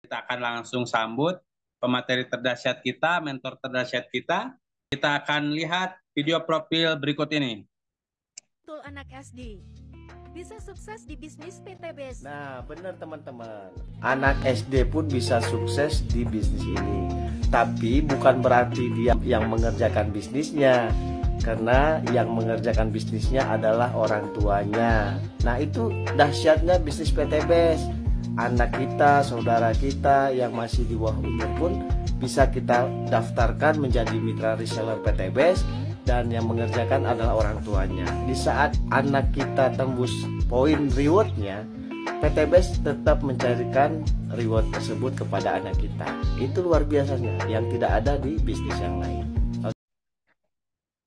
Kita akan langsung sambut pemateri terdahsyat kita, mentor terdahsyat kita. Kita akan lihat video profil berikut ini. Betul anak SD. Bisa sukses di bisnis PTBS. Nah, benar teman-teman. Anak SD pun bisa sukses di bisnis ini. Tapi bukan berarti dia yang mengerjakan bisnisnya. Karena yang mengerjakan bisnisnya adalah orang tuanya. Nah, itu dahsyatnya bisnis PTBS. Anak kita, saudara kita yang masih di bawah umur pun bisa kita daftarkan menjadi mitra reseller PTBS, dan yang mengerjakan adalah orang tuanya. Di saat anak kita tembus poin rewardnya, PTBS tetap mencarikan reward tersebut kepada anak kita. Itu luar biasanya yang tidak ada di bisnis yang lain.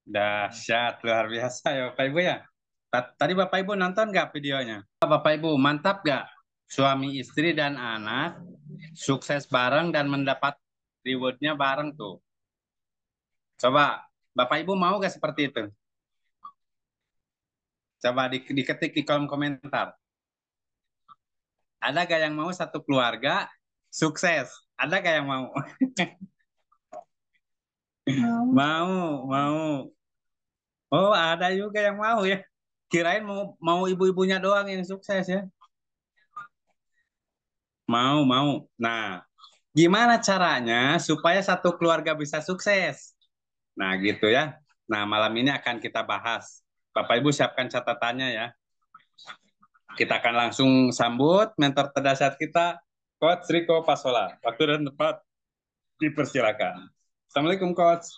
Dahsyat, luar biasa ya Bapak Ibu ya. Tadi Bapak Ibu nonton nggak videonya? Bapak Ibu mantap nggak? Suami istri dan anak sukses bareng dan mendapat rewardnya bareng tuh. Coba Bapak Ibu mau nggak seperti itu? Coba diketik di kolom komentar. Ada gak yang mau satu keluarga sukses? Ada gak yang mau? Mau, mau. Oh, ada juga yang mau ya. Kirain mau ibu-ibunya doang yang sukses ya. Mau. Nah, gimana caranya supaya satu keluarga bisa sukses? Nah, gitu ya. Nah, malam ini akan kita bahas. Bapak Ibu siapkan catatannya ya. Kita akan langsung sambut mentor terdahsyat kita, Coach Riko Pasola. Waktu dan tempat dipersilakan. Assalamualaikum, Coach.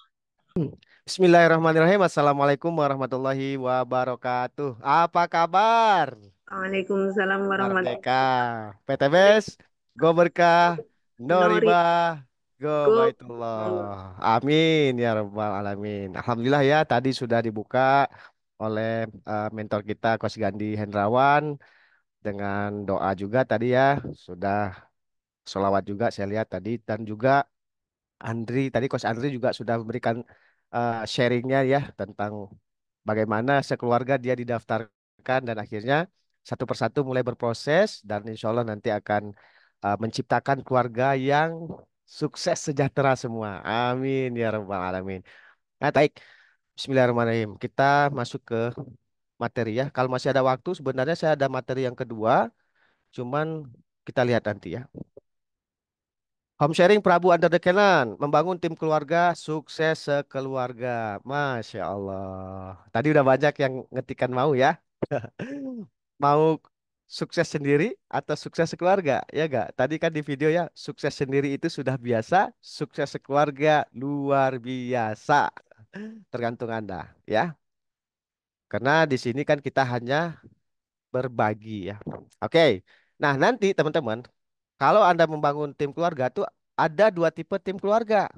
Bismillahirrahmanirrahim. Assalamualaikum warahmatullahi wabarakatuh. Apa kabar? Waalaikumsalam Merdeka. warahmatullahi PTBS, go berkah, no wabarakatuh. riba, go Go. baitullah. Amin ya rabbal alamin. Alhamdulillah ya, tadi sudah dibuka oleh mentor kita Coach Gandhi Hendrawan dengan doa juga tadi ya. Sudah sholawat juga saya lihat tadi, dan juga Andri tadi, Coach Andri juga sudah memberikan sharingnya ya tentang bagaimana sekeluarga dia didaftarkan dan akhirnya satu persatu mulai berproses, dan insya Allah nanti akan menciptakan keluarga yang sukses sejahtera semua. Amin ya rabbal alamin. Nah, baik. Bismillahirrahmanirrahim. Kita masuk ke materi ya. Kalau masih ada waktu, sebenarnya saya ada materi yang kedua, cuman kita lihat nanti ya. Home sharing Prabu Under the Cannon, membangun tim keluarga sukses sekeluarga. Masya Allah. Tadi udah banyak yang ngetikan mau ya. Mau sukses sendiri atau sukses sekeluarga? Ya gak? Tadi kan di video ya, sukses sendiri itu sudah biasa, sukses sekeluarga luar biasa. Tergantung Anda ya. Karena di sini kan kita hanya berbagi ya. Oke. Nah, nanti teman-teman, kalau Anda membangun tim keluarga tuh ada dua tipe tim keluarga.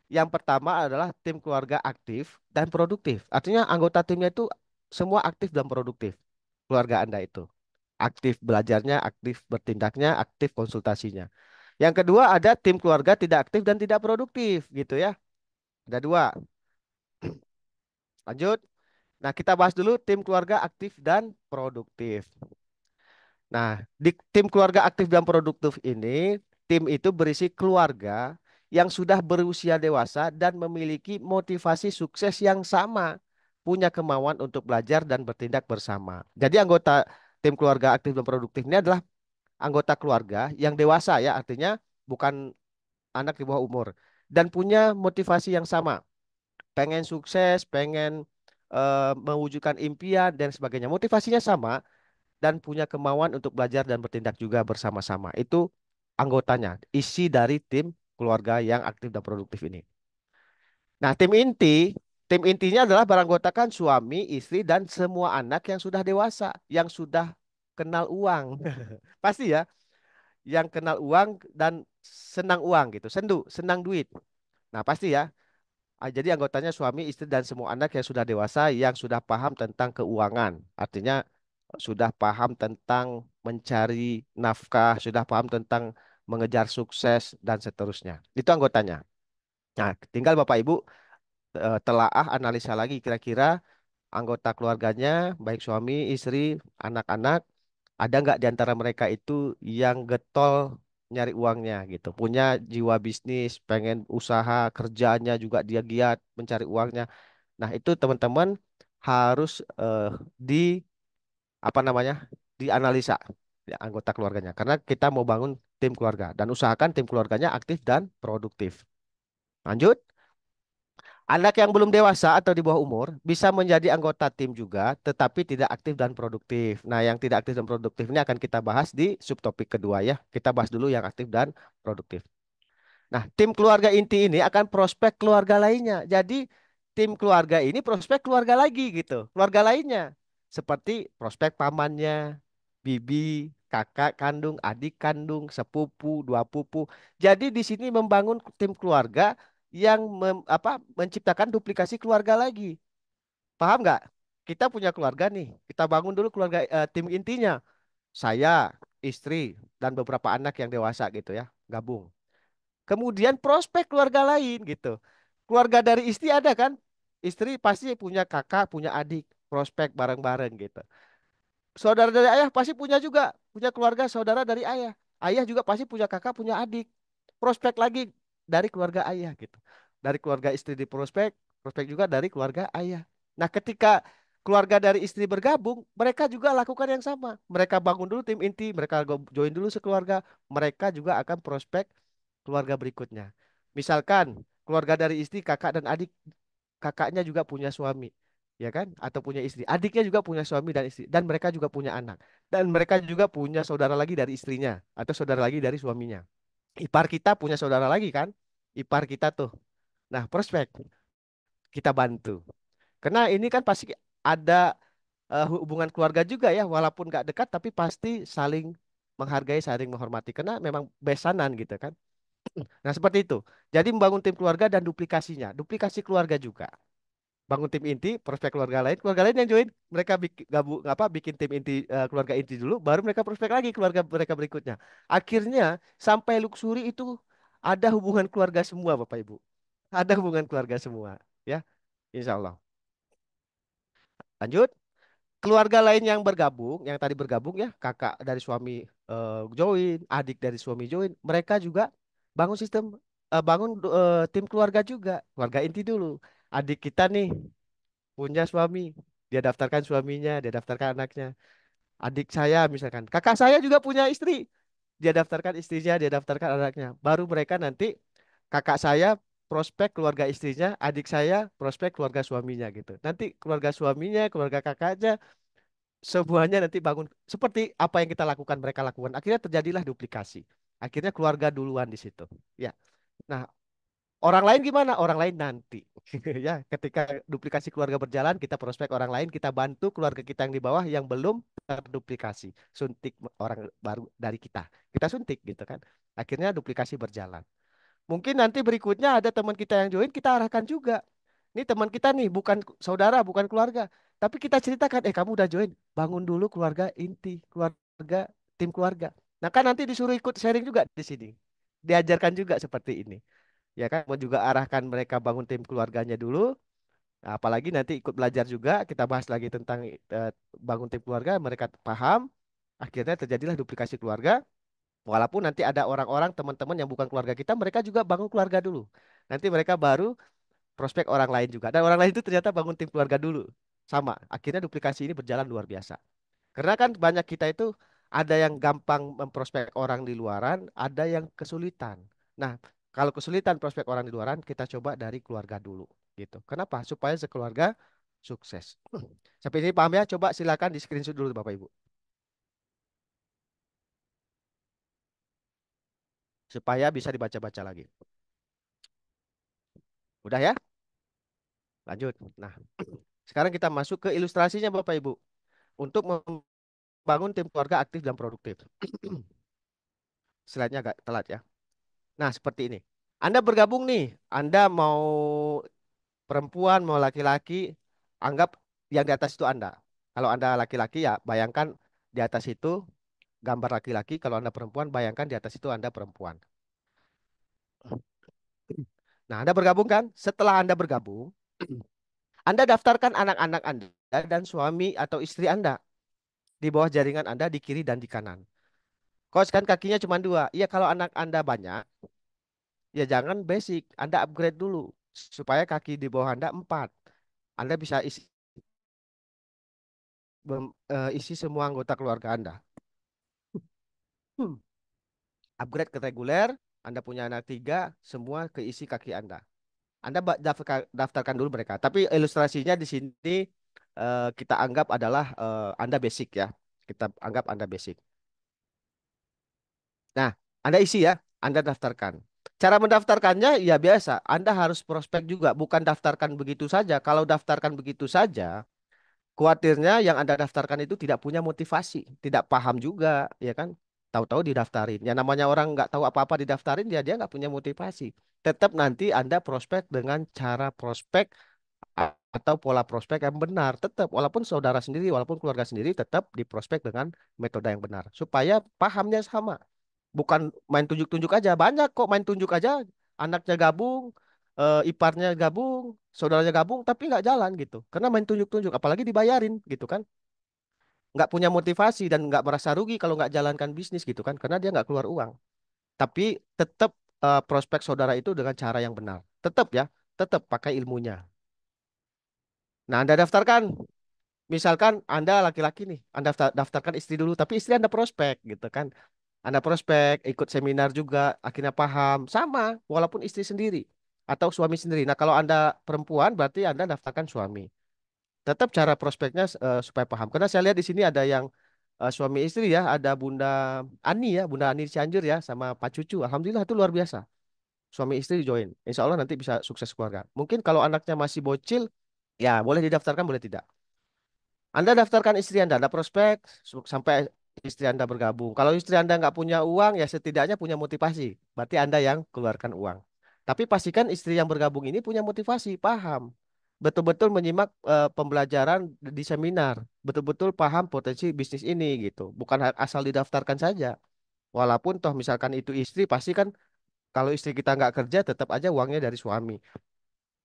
Yang pertama adalah tim keluarga aktif dan produktif. Artinya anggota timnya itu semua aktif dan produktif. Keluarga Anda itu aktif belajarnya, aktif bertindaknya, aktif konsultasinya. Yang kedua ada tim keluarga tidak aktif dan tidak produktif gitu ya. Ada dua. Lanjut. Nah, kita bahas dulu tim keluarga aktif dan produktif. Nah, di tim keluarga aktif dan produktif ini, tim itu berisi keluarga yang sudah berusia dewasa dan memiliki motivasi sukses yang sama, punya kemauan untuk belajar dan bertindak bersama. Jadi anggota tim keluarga aktif dan produktif ini adalah anggota keluarga yang dewasa ya, artinya bukan anak di bawah umur dan punya motivasi yang sama, pengen sukses, pengen mewujudkan impian dan sebagainya. Motivasinya sama dan punya kemauan untuk belajar dan bertindak juga bersama-sama. Itu anggotanya, isi dari tim keluarga yang aktif dan produktif ini. Nah, tim intinya adalah beranggotakan suami, istri, dan semua anak yang sudah dewasa, yang sudah kenal uang. Pasti ya, yang kenal uang dan senang uang gitu, senang duit. Nah, pasti ya. Jadi anggotanya suami, istri, dan semua anak yang sudah dewasa, yang sudah paham tentang keuangan. Artinya sudah paham tentang mencari nafkah, sudah paham tentang mengejar sukses, dan seterusnya. Itu anggotanya. Nah, tinggal Bapak Ibu telaah analisa lagi kira-kira anggota keluarganya, baik suami, istri, anak-anak, ada nggak di antara mereka itu yang getol nyari uangnya gitu. Punya jiwa bisnis, pengen usaha, kerjanya juga dia giat mencari uangnya. Nah, itu teman-teman harus di apa namanya? Dianalisa ya, anggota keluarganya. Karena kita mau bangun tim keluarga dan usahakan tim keluarganya aktif dan produktif. Lanjut. Anak yang belum dewasa atau di bawah umur bisa menjadi anggota tim juga, tetapi tidak aktif dan produktif. Nah, yang tidak aktif dan produktif ini akan kita bahas di subtopik kedua ya. Kita bahas dulu yang aktif dan produktif. Nah, tim keluarga inti ini akan prospek keluarga lainnya. Jadi, tim keluarga ini prospek keluarga lagi gitu, keluarga lainnya. Seperti prospek pamannya, bibi, kakak kandung, adik kandung, sepupu, dua pupu. Jadi di sini membangun tim keluarga yang menciptakan duplikasi keluarga lagi. Paham nggak? Kita punya keluarga nih, kita bangun dulu keluarga tim intinya. Saya, istri, dan beberapa anak yang dewasa gitu ya, gabung. Kemudian prospek keluarga lain gitu. Keluarga dari istri ada kan? Istri pasti punya kakak, punya adik, prospek bareng-bareng gitu. Saudara dari ayah pasti punya juga, punya keluarga saudara dari ayah. Ayah juga pasti punya kakak, punya adik. Prospek lagi dari keluarga ayah gitu. Dari keluarga istri di prospek, prospek juga dari keluarga ayah. Nah, ketika keluarga dari istri bergabung, mereka juga lakukan yang sama. Mereka bangun dulu tim inti, mereka join dulu sekeluarga, mereka juga akan prospek keluarga berikutnya. Misalkan keluarga dari istri, kakak dan adik, kakaknya juga punya suami, ya kan? Atau punya istri. Adiknya juga punya suami dan istri, dan mereka juga punya anak. Dan mereka juga punya saudara lagi dari istrinya atau saudara lagi dari suaminya. Ipar kita punya saudara lagi kan? Ipar kita tuh. Nah, prospek kita bantu. Karena ini kan pasti ada hubungan keluarga juga ya, walaupun nggak dekat tapi pasti saling menghargai, saling menghormati. Karena memang besanan gitu kan. Nah, seperti itu. Jadi membangun tim keluarga dan duplikasinya. Duplikasi keluarga juga. Bangun tim inti, prospek keluarga lain yang join, mereka gabung apa bikin tim inti keluarga inti dulu, baru mereka prospek lagi keluarga mereka berikutnya. Akhirnya sampai luxury itu ada hubungan keluarga semua, Bapak Ibu. Ada hubungan keluarga semua, ya. Insya Allah. Lanjut. Keluarga lain yang bergabung, yang tadi bergabung ya, kakak dari suami join, adik dari suami join, mereka juga bangun sistem, bangun tim keluarga juga, keluarga inti dulu. Adik kita nih punya suami, dia daftarkan suaminya, dia daftarkan anaknya. Adik saya misalkan, kakak saya juga punya istri, dia daftarkan istrinya, dia daftarkan anaknya. Baru mereka nanti kakak saya prospek keluarga istrinya, adik saya prospek keluarga suaminya gitu. Nanti keluarga suaminya, keluarga kakaknya semuanya nanti bangun seperti apa yang kita lakukan mereka lakukan. Akhirnya terjadilah duplikasi. Akhirnya keluarga duluan di situ. Ya. Nah, orang lain gimana? Orang lain nanti. Ya, ketika duplikasi keluarga berjalan, kita prospek orang lain, kita bantu keluarga kita yang di bawah yang belum terduplikasi. Suntik orang baru dari kita. Kita suntik gitu kan. Akhirnya duplikasi berjalan. Mungkin nanti berikutnya ada teman kita yang join, kita arahkan juga. Ini teman kita nih, bukan saudara, bukan keluarga. Tapi kita ceritakan, kamu udah join, bangun dulu keluarga inti, keluarga, tim keluarga. Nah kan nanti disuruh ikut sharing juga di sini. Diajarkan juga seperti ini. Ya kan, mau juga arahkan mereka bangun tim keluarganya dulu. Nah, apalagi nanti ikut belajar juga, kita bahas lagi tentang bangun tim keluarga, mereka paham. Akhirnya terjadilah duplikasi keluarga. Walaupun nanti ada orang-orang teman-teman yang bukan keluarga kita, mereka juga bangun keluarga dulu. Nanti mereka baru prospek orang lain juga. Dan orang lain itu ternyata bangun tim keluarga dulu. Sama. Akhirnya duplikasi ini berjalan luar biasa. Karena kan banyak kita itu ada yang gampang memprospek orang di luaran, ada yang kesulitan. Nah, kalau kesulitan prospek orang di luaran, kita coba dari keluarga dulu. Gitu. Kenapa? Supaya sekeluarga sukses. Sampai ini paham ya? Coba silakan di screenshot dulu Bapak Ibu. Supaya bisa dibaca-baca lagi. Udah ya? Lanjut. Nah, sekarang kita masuk ke ilustrasinya Bapak Ibu. Untuk membangun tim keluarga aktif dan produktif. Slide-nya agak telat ya. Nah, seperti ini. Anda bergabung nih. Anda mau perempuan, mau laki-laki, anggap yang di atas itu Anda. Kalau Anda laki-laki ya bayangkan di atas itu gambar laki-laki. Kalau Anda perempuan, bayangkan di atas itu Anda perempuan. Nah, Anda bergabung kan? Setelah Anda bergabung, Anda daftarkan anak-anak Anda dan suami atau istri Anda di bawah jaringan Anda di kiri dan di kanan. Coach kan kakinya cuma dua. Iya kalau anak Anda banyak, ya jangan basic. Anda upgrade dulu supaya kaki di bawah Anda empat. Anda bisa isi semua anggota keluarga Anda. Hmm. Upgrade ke reguler, Anda punya anak tiga, semua keisi kaki Anda. Anda daftarkan dulu mereka. Tapi ilustrasinya di sini kita anggap adalah Anda basic ya. Kita anggap Anda basic. Nah, Anda isi ya, Anda daftarkan. Cara mendaftarkannya ya biasa, Anda harus prospek juga, bukan daftarkan begitu saja. Kalau daftarkan begitu saja, khawatirnya yang Anda daftarkan itu tidak punya motivasi, tidak paham juga, ya kan? Tahu-tahu didaftarin. Ya namanya orang nggak tahu apa-apa didaftarin, ya dia nggak punya motivasi. Tetap nanti Anda prospek dengan cara prospek atau pola prospek yang benar. Tetap, walaupun saudara sendiri, walaupun keluarga sendiri, tetap diprospek dengan metode yang benar. Supaya pahamnya sama. Bukan main tunjuk-tunjuk aja. Banyak kok main tunjuk aja. Anaknya gabung, iparnya gabung, saudaranya gabung, tapi nggak jalan gitu. Karena main tunjuk-tunjuk, apalagi dibayarin gitu kan. Nggak punya motivasi dan nggak merasa rugi kalau nggak jalankan bisnis gitu kan. Karena dia nggak keluar uang. Tapi tetap prospek saudara itu dengan cara yang benar. Tetap ya, tetap pakai ilmunya. Nah, Anda daftarkan. Misalkan Anda laki-laki nih, Anda daftarkan istri dulu, tapi istri Anda prospek gitu kan. Anda prospek, ikut seminar juga, akhirnya paham. Sama, walaupun istri sendiri atau suami sendiri. Nah, kalau Anda perempuan, berarti Anda daftarkan suami. Tetap cara prospeknya supaya paham. Karena saya lihat di sini ada yang suami istri ya, ada Bunda Ani ya, Bunda Ani Cianjur ya, sama Pak Cucu. Alhamdulillah itu luar biasa. Suami istri join. Insya Allah nanti bisa sukses keluarga. Mungkin kalau anaknya masih bocil, ya boleh didaftarkan, boleh tidak. Anda daftarkan istri Anda, Anda prospek sampai istri Anda bergabung. Kalau istri Anda nggak punya uang, ya setidaknya punya motivasi. Berarti Anda yang keluarkan uang. Tapi pastikan istri yang bergabung ini punya motivasi, paham. Betul-betul menyimak pembelajaran di seminar. Betul-betul paham potensi bisnis ini gitu. Bukan asal didaftarkan saja. Walaupun toh misalkan itu istri, pasti kan kalau istri kita nggak kerja, tetap aja uangnya dari suami.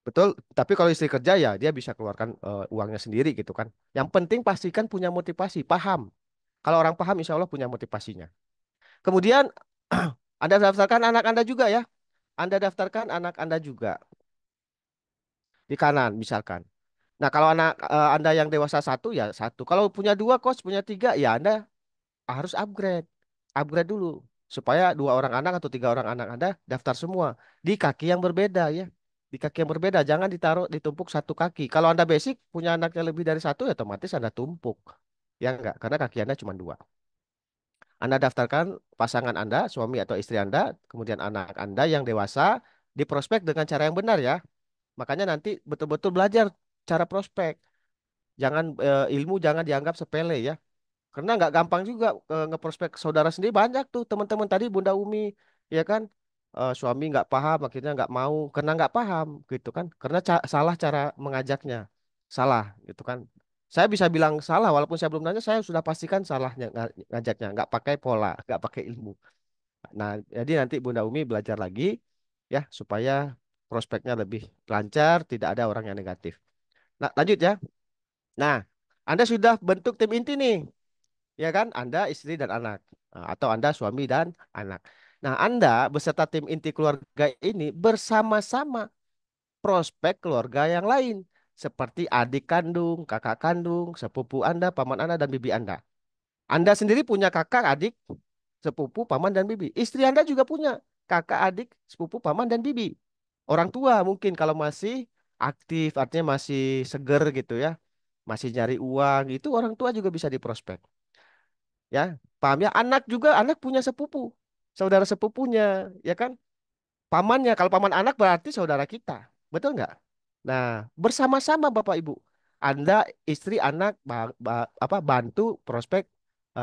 Betul, tapi kalau istri kerja ya dia bisa keluarkan uangnya sendiri gitu kan. Yang penting pastikan punya motivasi, paham. Kalau orang paham insya Allah punya motivasinya. Kemudian Anda daftarkan anak Anda juga ya. Anda daftarkan anak Anda juga di kanan misalkan. Nah kalau anak Anda yang dewasa satu ya satu. Kalau punya dua coach, punya tiga ya Anda harus upgrade. Upgrade dulu. Supaya dua orang anak atau tiga orang anak Anda daftar semua. Di kaki yang berbeda ya. Di kaki yang berbeda. Jangan ditaruh ditumpuk satu kaki. Kalau Anda basic punya anaknya lebih dari satu ya otomatis Anda tumpuk. Ya enggak. Karena kaki Anda cuma dua. Anda daftarkan pasangan Anda, suami atau istri Anda, kemudian anak Anda yang dewasa, di prospek dengan cara yang benar ya. Makanya nanti betul-betul belajar cara prospek. Jangan ilmu jangan dianggap sepele ya. Karena nggak gampang juga ngeprospek saudara sendiri banyak tuh teman-teman tadi Bunda Umi ya kan. Suami nggak paham akhirnya nggak mau karena nggak paham gitu kan karena salah cara mengajaknya salah gitu kan. Saya bisa bilang salah walaupun saya belum nanya saya sudah pastikan salahnya ngajaknya nggak pakai pola nggak pakai ilmu. Nah jadi nanti Bunda Umi belajar lagi ya supaya prospeknya lebih lancar tidak ada orang yang negatif. Nah lanjut ya. Nah Anda sudah bentuk tim inti nih ya kan? Anda istri dan anak. Nah, atau Anda suami dan anak. Nah, Anda beserta tim inti keluarga ini bersama-sama prospek keluarga yang lain. Seperti adik kandung, kakak kandung, sepupu Anda, paman Anda, dan bibi Anda. Anda sendiri punya kakak, adik, sepupu, paman, dan bibi. Istri Anda juga punya kakak, adik, sepupu, paman, dan bibi. Orang tua mungkin kalau masih aktif, artinya masih seger gitu ya. Masih nyari uang, itu orang tua juga bisa diprospek. Ya, paham ya? Anak juga, anak punya sepupu, saudara sepupunya, ya kan? Pamannya, kalau paman anak berarti saudara kita, betul nggak? Nah, bersama-sama Bapak Ibu, Anda istri anak bantu prospek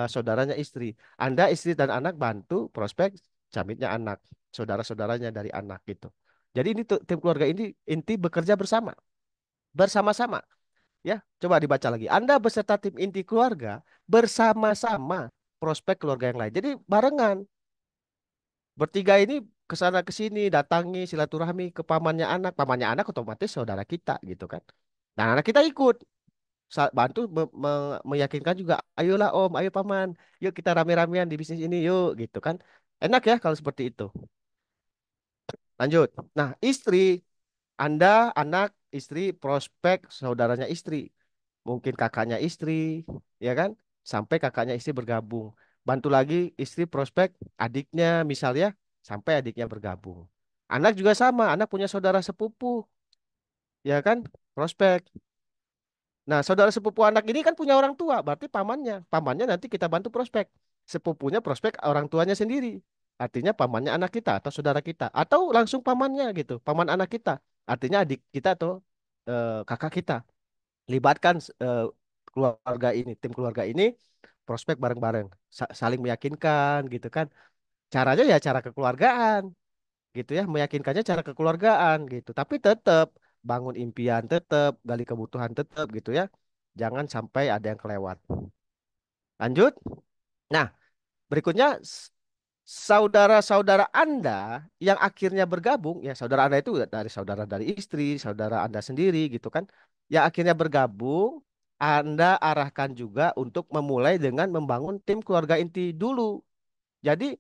saudaranya istri, Anda istri dan anak bantu prospek jamitnya anak, saudara-saudaranya dari anak gitu. Jadi ini tuh tim keluarga ini inti bekerja bersama, bersama-sama. Ya, coba dibaca lagi. Anda beserta tim inti keluarga bersama-sama prospek keluarga yang lain. Jadi barengan. Bertiga ini ke sana ke sini datangi silaturahmi ke pamannya anak otomatis saudara kita gitu kan. Nah, anak kita ikut. bantu meyakinkan juga, ayolah Om, ayo Paman, yuk kita rame-ramean di bisnis ini yuk gitu kan. Enak ya kalau seperti itu. Lanjut. Nah, istri, Anda, anak, istri, prospek, saudaranya istri, mungkin kakaknya istri, ya kan? Sampai kakaknya istri bergabung. Bantu lagi istri prospek, adiknya misalnya, sampai adiknya bergabung. Anak juga sama, anak punya saudara sepupu, ya kan? Prospek. Nah, saudara sepupu anak ini kan punya orang tua, berarti pamannya. Pamannya nanti kita bantu prospek. Sepupunya prospek orang tuanya sendiri. Artinya pamannya anak kita atau saudara kita. Atau langsung pamannya gitu, paman anak kita. Artinya adik kita atau kakak kita. Libatkan keluarga ini, tim keluarga ini, prospek bareng-bareng. Saling meyakinkan gitu kan. Caranya ya cara kekeluargaan gitu ya, meyakinkannya cara kekeluargaan gitu. Tapi tetap bangun impian, tetap gali kebutuhan, tetap gitu ya. Jangan sampai ada yang kelewat. Lanjut. Nah, berikutnya saudara-saudara Anda yang akhirnya bergabung, ya saudara Anda itu dari saudara dari istri, saudara Anda sendiri gitu kan. Yang akhirnya bergabung, Anda arahkan juga untuk memulai dengan membangun tim keluarga inti dulu. Jadi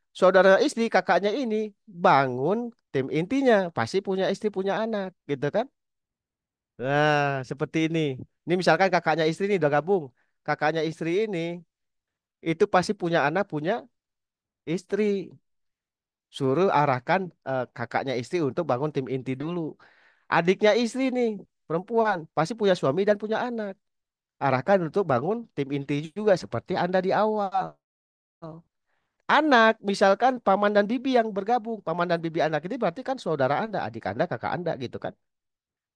saudara istri kakaknya ini bangun tim intinya pasti punya istri punya anak gitu kan. Nah seperti ini misalkan kakaknya istri ini udah gabung, kakaknya istri ini itu pasti punya anak punya istri, suruh arahkan kakaknya istri untuk bangun tim inti dulu. Adiknya istri nih perempuan pasti punya suami dan punya anak, arahkan untuk bangun tim inti juga seperti Anda di awal. Anak, misalkan paman dan bibi yang bergabung, paman dan bibi anak ini berarti kan saudara Anda, adik Anda, kakak Anda gitu kan.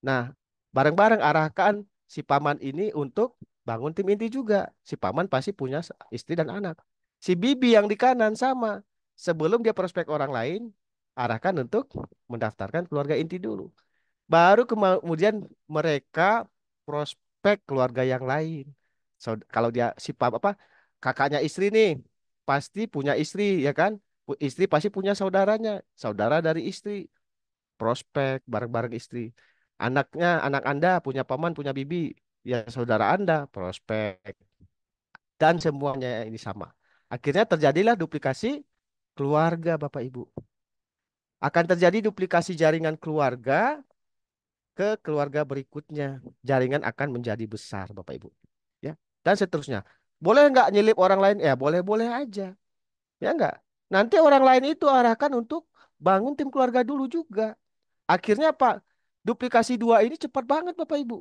Nah, bareng-bareng arahkan si paman ini untuk bangun tim inti juga. Si paman pasti punya istri dan anak. Si bibi yang di kanan sama. Sebelum dia prospek orang lain, arahkan untuk mendaftarkan keluarga inti dulu. Baru kemudian mereka prospek keluarga yang lain. Kalau dia si apa kakaknya istri nih pasti punya istri ya kan? Istri pasti punya saudaranya, saudara dari istri, prospek bareng-bareng istri. Anaknya, anak Anda punya paman, punya bibi, ya saudara Anda, prospek. Dan semuanya ini sama. Akhirnya terjadilah duplikasi keluarga Bapak Ibu. Akan terjadi duplikasi jaringan keluarga ke keluarga berikutnya. Jaringan akan menjadi besar, Bapak Ibu. Ya, dan seterusnya. Boleh nggak nyelip orang lain? Ya, boleh-boleh aja. Ya nggak? Nanti orang lain itu arahkan untuk bangun tim keluarga dulu juga. Akhirnya apa? Duplikasi dua ini cepat banget, Bapak Ibu.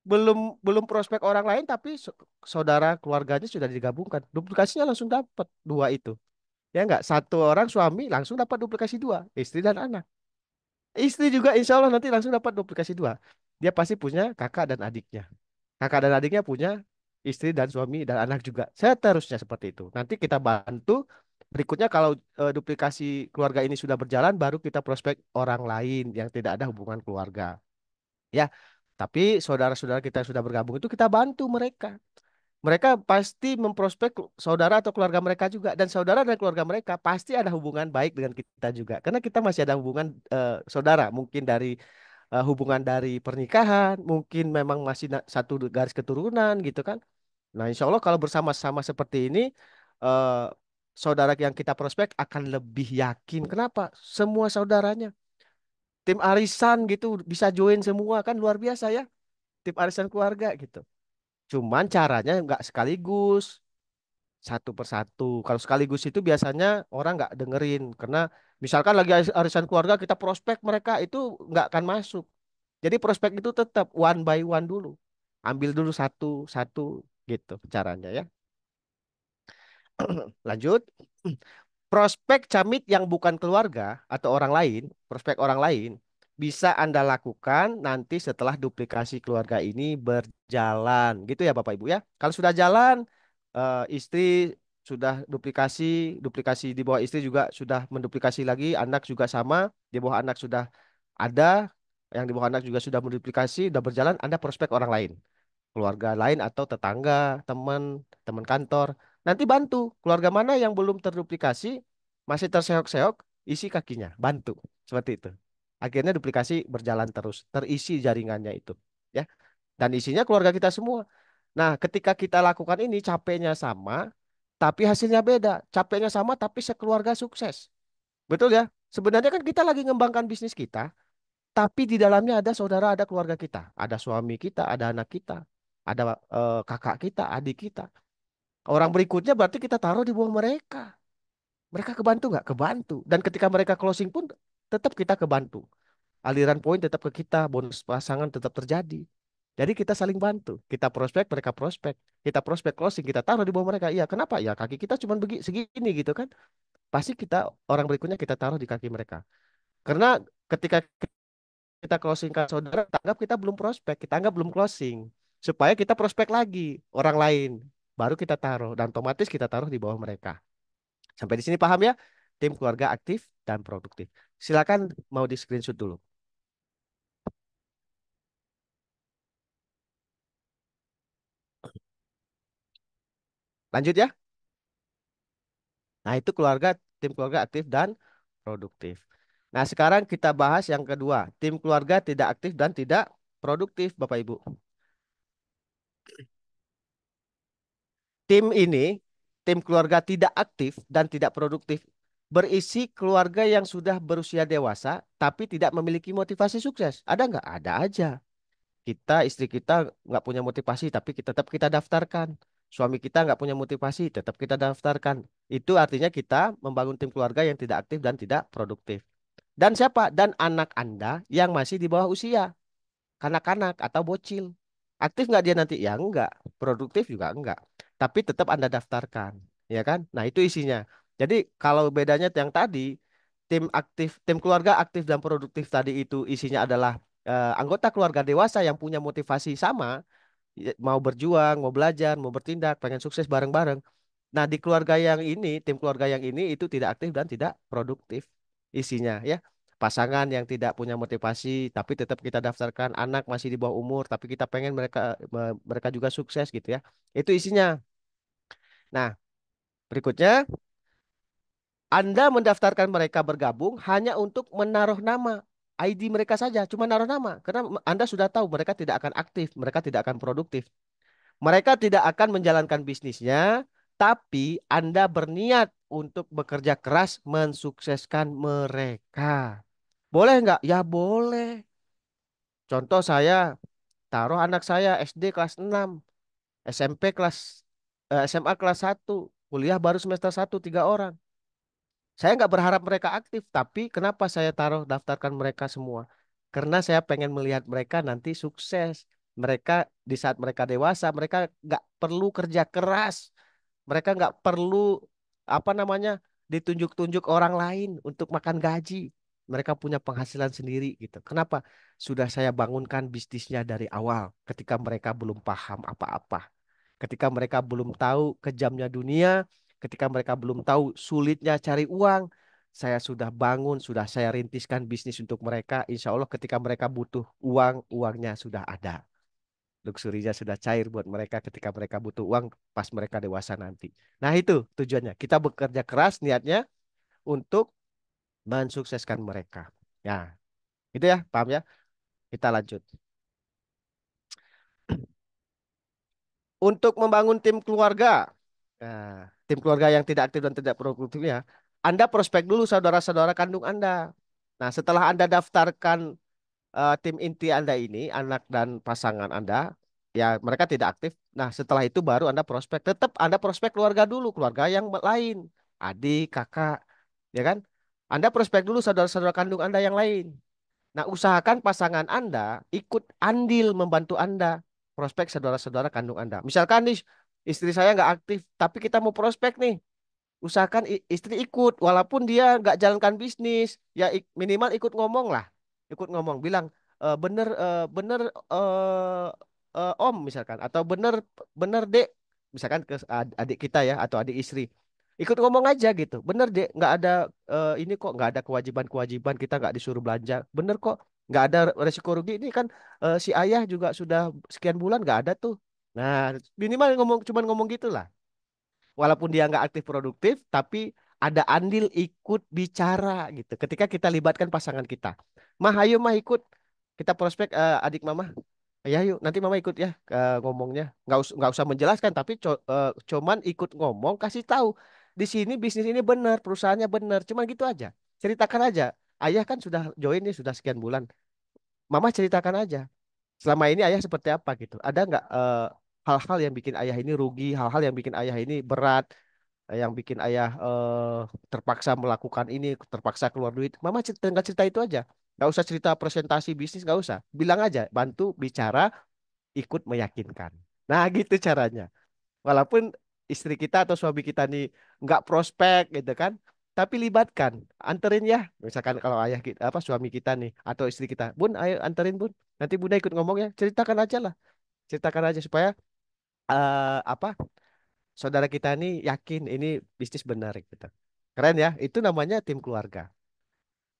Belum belum prospek orang lain, tapi saudara keluarganya sudah digabungkan. Duplikasinya langsung dapat dua itu. Ya nggak? Satu orang suami langsung dapat duplikasi dua, istri dan anak. Istri juga insya Allah nanti langsung dapat duplikasi dua. Dia pasti punya kakak dan adiknya. Kakak dan adiknya punya istri dan suami dan anak juga. Seterusnya seperti itu. Nanti kita bantu. Berikutnya kalau duplikasi keluarga ini sudah berjalan, baru kita prospek orang lain yang tidak ada hubungan keluarga. Ya, tapi saudara-saudara kita yang sudah bergabung itu kita bantu mereka. Mereka pasti memprospek saudara atau keluarga mereka juga. Dan saudara dan keluarga mereka pasti ada hubungan baik dengan kita juga. Karena kita masih ada hubungan saudara. Mungkin dari hubungan dari pernikahan, mungkin memang masih satu garis keturunan gitu kan. Nah, insya Allah kalau bersama-sama seperti ini, eh, saudara yang kita prospek akan lebih yakin. Kenapa? Semua saudaranya. Tim arisan gitu bisa join semua kan luar biasa ya. Tim arisan keluarga gitu. Cuman caranya nggak sekaligus, satu persatu. Kalau sekaligus itu biasanya orang nggak dengerin. Karena misalkan lagi arisan keluarga kita prospek mereka itu nggak akan masuk. Jadi prospek itu tetap one by one dulu. Ambil dulu satu-satu gitu caranya ya. Lanjut. Prospek camit yang bukan keluarga atau orang lain, prospek orang lain, bisa Anda lakukan nanti setelah duplikasi keluarga ini berjalan. Gitu ya Bapak Ibu ya. Kalau sudah jalan, istri sudah duplikasi, duplikasi di bawah istri juga sudah menduplikasi lagi, anak juga sama, di bawah anak sudah ada, yang di bawah anak juga sudah menduplikasi, sudah berjalan, Anda prospek orang lain, keluarga lain atau tetangga, teman, teman kantor. Nanti bantu keluarga mana yang belum terduplikasi, masih terseok-seok, isi kakinya, bantu. Seperti itu. Akhirnya duplikasi berjalan terus, terisi jaringannya itu. Ya. dan isinya keluarga kita semua. Nah, ketika kita lakukan ini capeknya sama, tapi hasilnya beda. Capeknya sama, tapi sekeluarga sukses. Betul ya? Sebenarnya kan kita lagi ngembangkan bisnis kita, tapi di dalamnya ada saudara, ada keluarga kita, ada suami kita, ada anak kita, ada kakak kita, adik kita. Orang berikutnya berarti kita taruh di bawah mereka. Mereka kebantu nggak? Kebantu. Dan ketika mereka closing pun tetap kita kebantu. Aliran poin tetap ke kita, bonus pasangan tetap terjadi. Jadi kita saling bantu. Kita prospek, mereka prospek. Kita prospek closing, kita taruh di bawah mereka. Iya, kenapa? Ya kaki kita cuma segini gitu kan. Pasti kita orang berikutnya kita taruh di kaki mereka. Karena ketika kita closing ke saudara, kita anggap kita belum prospek, kita anggap belum closing. Supaya kita prospek lagi orang lain. Baru kita taruh dan otomatis kita taruh di bawah mereka. Sampai di sini paham ya? Tim keluarga aktif dan produktif. Silakan mau di screenshot dulu. Lanjut ya. Nah, itu tim keluarga aktif dan produktif. Nah, sekarang kita bahas yang kedua, tim keluarga tidak aktif dan tidak produktif, Bapak Ibu. Tim ini, tim keluarga tidak aktif dan tidak produktif, berisi keluarga yang sudah berusia dewasa tapi tidak memiliki motivasi sukses. Ada nggak? Ada aja. Istri kita nggak punya motivasi, tapi tetap kita daftarkan. Suami kita nggak punya motivasi, tetap kita daftarkan. Itu artinya kita membangun tim keluarga yang tidak aktif dan tidak produktif. Dan siapa? Dan anak Anda yang masih di bawah usia, kanak-kanak atau bocil. Aktif nggak dia nanti? Ya enggak. Produktif juga enggak. Tapi tetap Anda daftarkan, ya kan? Nah, itu isinya. Jadi kalau bedanya yang tadi, tim keluarga aktif dan produktif tadi itu isinya adalah anggota keluarga dewasa yang punya motivasi sama, mau berjuang, mau belajar, mau bertindak, pengen sukses bareng-bareng. Nah, di keluarga yang ini, tim keluarga yang ini itu tidak aktif dan tidak produktif isinya ya. Pasangan yang tidak punya motivasi tapi tetap kita daftarkan, anak masih di bawah umur tapi kita pengen mereka juga sukses gitu ya. Itu isinya. Nah, berikutnya Anda mendaftarkan mereka bergabung hanya untuk menaruh nama ID mereka saja, cuma naruh nama karena Anda sudah tahu mereka tidak akan aktif, mereka tidak akan produktif. Mereka tidak akan menjalankan bisnisnya, tapi Anda berniat untuk bekerja keras mensukseskan mereka. Boleh nggak? Ya boleh. Contoh saya taruh anak saya SD kelas 6, SMP SMA kelas 1, kuliah baru semester 1, 3 orang. Saya nggak berharap mereka aktif, tapi kenapa saya taruh daftarkan mereka semua? Karena saya pengen melihat mereka nanti sukses. Mereka di saat mereka dewasa, mereka nggak perlu kerja keras. Mereka nggak perlu apa namanya ditunjuk-tunjuk orang lain untuk makan gaji. Mereka punya penghasilan sendiri gitu. Kenapa? Sudah saya bangunkan bisnisnya dari awal ketika mereka belum paham apa-apa. Ketika mereka belum tahu kejamnya dunia, ketika mereka belum tahu sulitnya cari uang, saya sudah bangun, sudah saya rintiskan bisnis untuk mereka. Insya Allah ketika mereka butuh uang, uangnya sudah ada. Luxurinya sudah cair buat mereka ketika mereka butuh uang pas mereka dewasa nanti. Nah, itu tujuannya. Kita bekerja keras niatnya untuk mensukseskan mereka. Ya, itu ya, paham ya? Kita lanjut. Untuk membangun tim keluarga. Nah, tim keluarga yang tidak aktif dan tidak produktif ya. Anda prospek dulu saudara-saudara kandung Anda. Nah, setelah Anda daftarkan tim inti Anda ini, anak dan pasangan Anda, ya mereka tidak aktif. Nah, setelah itu baru Anda prospek. Tetap Anda prospek keluarga dulu, keluarga yang lain, adik, kakak, ya kan? Anda prospek dulu saudara-saudara kandung Anda yang lain. Nah, usahakan pasangan Anda ikut andil membantu Anda prospek saudara-saudara kandung Anda. Misalkan nih, istri saya nggak aktif, tapi kita mau prospek nih. Usahakan istri ikut, walaupun dia nggak jalankan bisnis, ya minimal ikut ngomong lah, ikut ngomong, bilang bener bener Om misalkan, atau bener bener Dek, misalkan ke adik kita ya atau adik istri, ikut ngomong aja gitu, bener Dek, nggak ada ini kok, nggak ada kewajiban-kewajiban, kita nggak disuruh belanja, bener kok, nggak ada resiko rugi ini kan, si ayah juga sudah sekian bulan nggak ada tuh. Nah, minimal cuman ngomong gitulah. Walaupun dia nggak aktif produktif, tapi ada andil ikut bicara gitu. Ketika kita libatkan pasangan kita, mah ayo mah ikut, kita prospek adik mama, Ya yuk, nanti mama ikut ya ngomongnya. Nggak usah menjelaskan, tapi cuman ikut ngomong, kasih tahu di sini bisnis ini benar, perusahaannya benar. Cuman gitu aja. Ceritakan aja. Ayah kan sudah join nih sudah sekian bulan. Mama ceritakan aja. Selama ini ayah seperti apa gitu. Ada nggak hal-hal yang bikin ayah ini rugi, hal-hal yang bikin ayah ini berat, yang bikin ayah terpaksa melakukan ini, terpaksa keluar duit. Mama tinggal cerita itu aja. Nggak usah cerita presentasi bisnis, nggak usah. Bilang aja, bantu bicara ikut meyakinkan. Nah, gitu caranya. Walaupun istri kita atau suami kita nih nggak prospek gitu kan, tapi libatkan, anterin ya. Misalkan kalau ayah kita, apa suami kita nih atau istri kita, Bun, ayo anterin Bun. Nanti Bunda ikut ngomong ya. Ceritakan aja lah, ceritakan aja supaya apa saudara kita nih yakin ini bisnis benar gitu. Keren ya, itu namanya tim keluarga.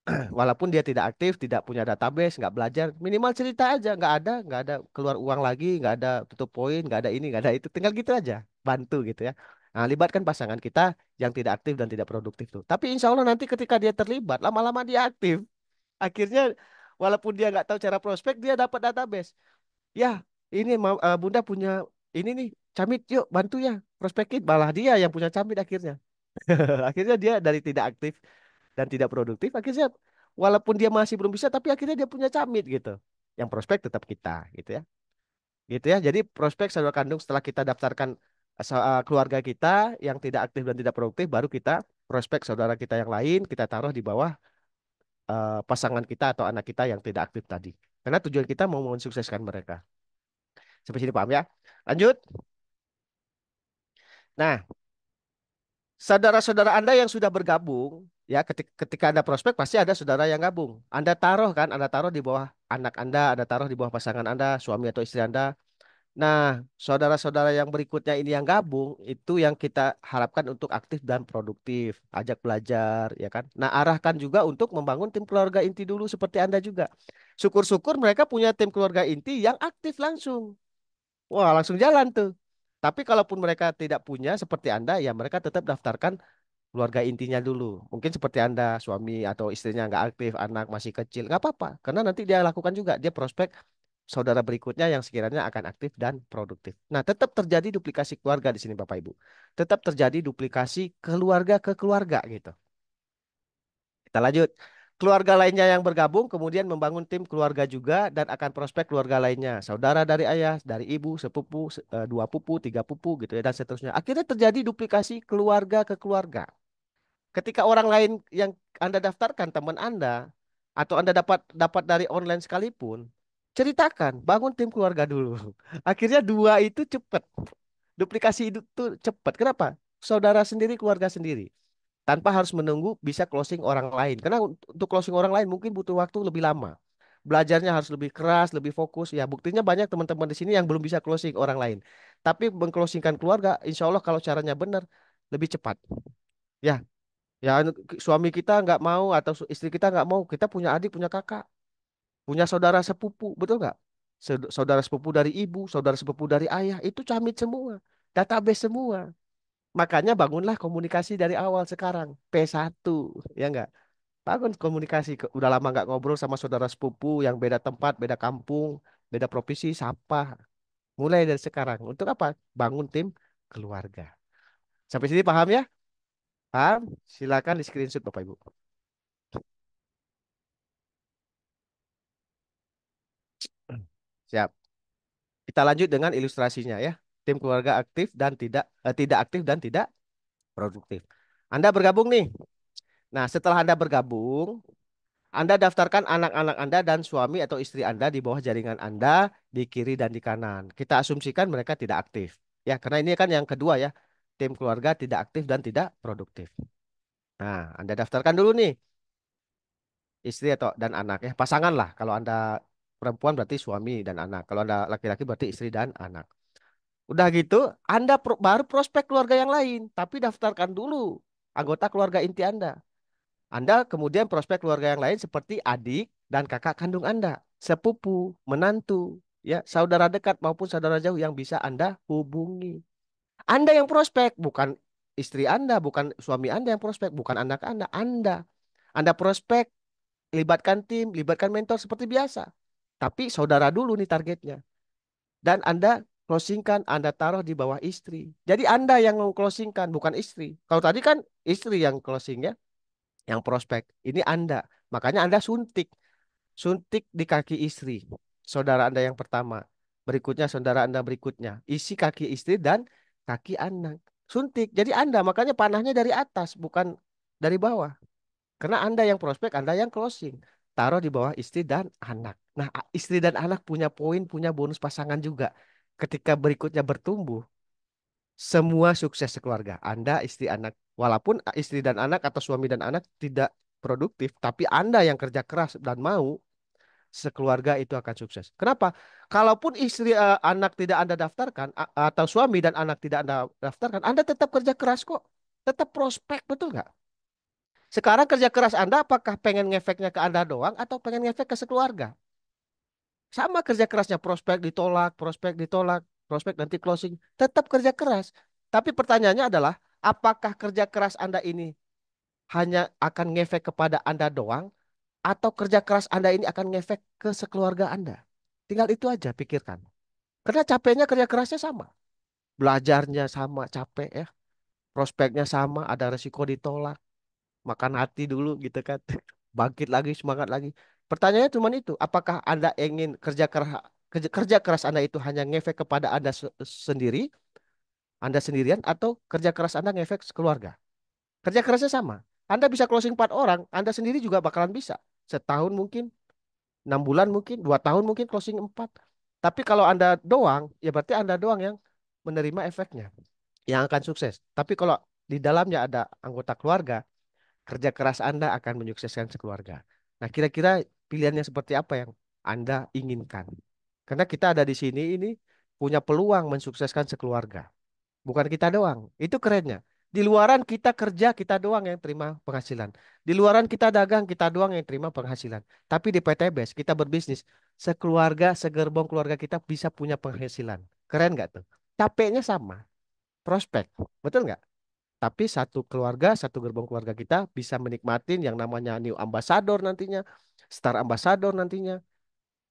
Walaupun dia tidak aktif, tidak punya database, nggak belajar, minimal cerita aja, nggak ada keluar uang lagi, nggak ada tutup poin, nggak ada ini, nggak ada itu, tinggal gitu aja, bantu gitu ya. Nah, libatkan pasangan kita yang tidak aktif dan tidak produktif tuh. Tapi insya Allah nanti ketika dia terlibat, lama-lama dia aktif. Akhirnya, walaupun dia nggak tahu cara prospek, dia dapat database. Ya, ini Bunda punya ini nih, Camit, yuk bantu ya, prospekin. Malah dia yang punya Camit akhirnya. Akhirnya dia dari tidak aktif dan tidak produktif akhirnya walaupun dia masih belum bisa tapi akhirnya dia punya camit gitu yang prospek tetap kita gitu ya jadi prospek saudara kandung setelah kita daftarkan keluarga kita yang tidak aktif dan tidak produktif baru kita prospek saudara kita yang lain kita taruh di bawah pasangan kita atau anak kita yang tidak aktif tadi karena tujuan kita mau mensukseskan mereka sampai sini paham ya lanjut nah saudara-saudara Anda yang sudah bergabung, ya ketika Anda prospek pasti ada saudara yang gabung. Anda taruh kan, Anda taruh di bawah anak Anda, Anda taruh di bawah pasangan Anda, suami atau istri Anda. Nah, saudara-saudara yang berikutnya ini yang gabung, itu yang kita harapkan untuk aktif dan produktif. Ajak belajar, ya kan. Nah, arahkan juga untuk membangun tim keluarga inti dulu seperti Anda juga. Syukur-syukur mereka punya tim keluarga inti yang aktif langsung. Wah, langsung jalan tuh. Tapi kalaupun mereka tidak punya seperti Anda, ya mereka tetap daftarkan keluarga intinya dulu. Mungkin seperti Anda, suami atau istrinya nggak aktif, anak masih kecil, nggak apa-apa. Karena nanti dia lakukan juga, dia prospek saudara berikutnya yang sekiranya akan aktif dan produktif. Nah, tetap terjadi duplikasi keluarga di sini Bapak Ibu. Tetap terjadi duplikasi keluarga ke keluarga gitu. Kita lanjut. Keluarga lainnya yang bergabung kemudian membangun tim keluarga juga dan akan prospek keluarga lainnya. Saudara dari ayah, dari ibu, sepupu, dua pupu, tiga pupu gitu ya dan seterusnya. Akhirnya terjadi duplikasi keluarga ke keluarga. Ketika orang lain yang Anda daftarkan teman Anda atau Anda dapat dapat dari online sekalipun, ceritakan, bangun tim keluarga dulu. Akhirnya dua itu cepat. Duplikasi itu tuh cepat. Kenapa? Saudara sendiri, keluarga sendiri. Tanpa harus menunggu bisa closing orang lain. Karena untuk closing orang lain mungkin butuh waktu lebih lama. Belajarnya harus lebih keras, lebih fokus. Ya, buktinya banyak teman-teman di sini yang belum bisa closing orang lain. Tapi mengclosingkan keluarga, insya Allah kalau caranya benar, lebih cepat. Ya, ya, suami kita nggak mau atau istri kita nggak mau, kita punya adik, punya kakak, punya saudara sepupu, betul nggak? Saudara sepupu dari ibu, saudara sepupu dari ayah, itu camit semua, database semua. Makanya bangunlah komunikasi dari awal sekarang, P1, ya nggak? Bangun komunikasi, udah lama nggak ngobrol sama saudara sepupu yang beda tempat, beda kampung, beda provinsi, sapa. Mulai dari sekarang, untuk apa? Bangun tim keluarga. Sampai sini paham ya? Paham? Silakan di screenshot Bapak Ibu. Siap. Kita lanjut dengan ilustrasinya ya. Tim keluarga aktif dan tidak aktif dan tidak produktif. Anda bergabung nih. Nah, setelah Anda bergabung, Anda daftarkan anak-anak Anda dan suami atau istri Anda di bawah jaringan Anda di kiri dan di kanan. Kita asumsikan mereka tidak aktif. Ya, karena ini kan yang kedua ya. Tim keluarga tidak aktif dan tidak produktif. Nah, Anda daftarkan dulu nih istri atau dan anak ya. Pasangan lah. Kalau Anda perempuan berarti suami dan anak. Kalau Anda laki-laki berarti istri dan anak. Udah gitu, Anda baru prospek keluarga yang lain, tapi daftarkan dulu anggota keluarga inti Anda. Anda kemudian prospek keluarga yang lain seperti adik dan kakak kandung Anda, sepupu, menantu, ya, saudara dekat maupun saudara jauh yang bisa Anda hubungi. Anda yang prospek, bukan istri Anda, bukan suami Anda yang prospek, bukan anak Anda, Anda. Anda prospek, libatkan tim, libatkan mentor seperti biasa. Tapi saudara dulu nih targetnya. Dan Anda closingkan, Anda taruh di bawah istri. Jadi Anda yang closingkan, bukan istri. Kalau tadi kan istri yang closing ya, yang prospek. Ini Anda. Makanya Anda suntik. Suntik di kaki istri. Saudara Anda yang pertama. Berikutnya saudara Anda berikutnya. Isi kaki istri dan kaki anak. Suntik. Jadi Anda, makanya panahnya dari atas, bukan dari bawah. Karena Anda yang prospek, Anda yang closing. Taruh di bawah istri dan anak. Nah, istri dan anak punya poin, punya bonus pasangan juga. Ketika berikutnya bertumbuh, semua sukses sekeluarga. Anda, istri, anak. Walaupun istri dan anak atau suami dan anak tidak produktif, tapi Anda yang kerja keras dan mau, sekeluarga itu akan sukses. Kenapa? Kalaupun istri anak tidak Anda daftarkan, atau suami dan anak tidak Anda daftarkan, Anda tetap kerja keras kok. Tetap prospek, betul nggak? Sekarang kerja keras Anda apakah pengen ngefeknya ke Anda doang atau pengen ngefek ke sekeluarga? Sama kerja kerasnya, prospek ditolak, prospek nanti closing. Tetap kerja keras. Tapi pertanyaannya adalah, apakah kerja keras Anda ini hanya akan ngefek kepada Anda doang atau kerja keras Anda ini akan ngefek ke sekeluarga Anda? Tinggal itu aja pikirkan. Karena capeknya kerja kerasnya sama. Belajarnya sama, capek ya. Prospeknya sama, ada resiko ditolak. Makan hati dulu gitu kan. Bangkit lagi, semangat lagi. Pertanyaannya cuma itu, apakah Anda ingin kerja keras Anda itu hanya ngefek kepada Anda sendiri, Anda sendirian, atau kerja keras Anda ngefek keluarga? Kerja kerasnya sama. Anda bisa closing 4 orang, Anda sendiri juga bakalan bisa. Setahun mungkin, 6 bulan mungkin, 2 tahun mungkin closing 4. Tapi kalau Anda doang, ya berarti Anda doang yang menerima efeknya, yang akan sukses. Tapi kalau di dalamnya ada anggota keluarga, kerja keras Anda akan menyukseskan sekeluarga. Nah, kira-kira pilihannya seperti apa yang Anda inginkan? Karena kita ada di sini ini punya peluang mensukseskan sekeluarga. Bukan kita doang. Itu kerennya. Di luaran kita kerja, kita doang yang terima penghasilan. Di luaran kita dagang, kita doang yang terima penghasilan. Tapi di PTBS kita berbisnis, sekeluarga, segerbong keluarga kita bisa punya penghasilan. Keren nggak tuh? Capeknya sama, prospek. Betul nggak? Tapi satu keluarga, satu gerbong keluarga kita bisa menikmatin yang namanya new ambassador nantinya, star ambassador nantinya,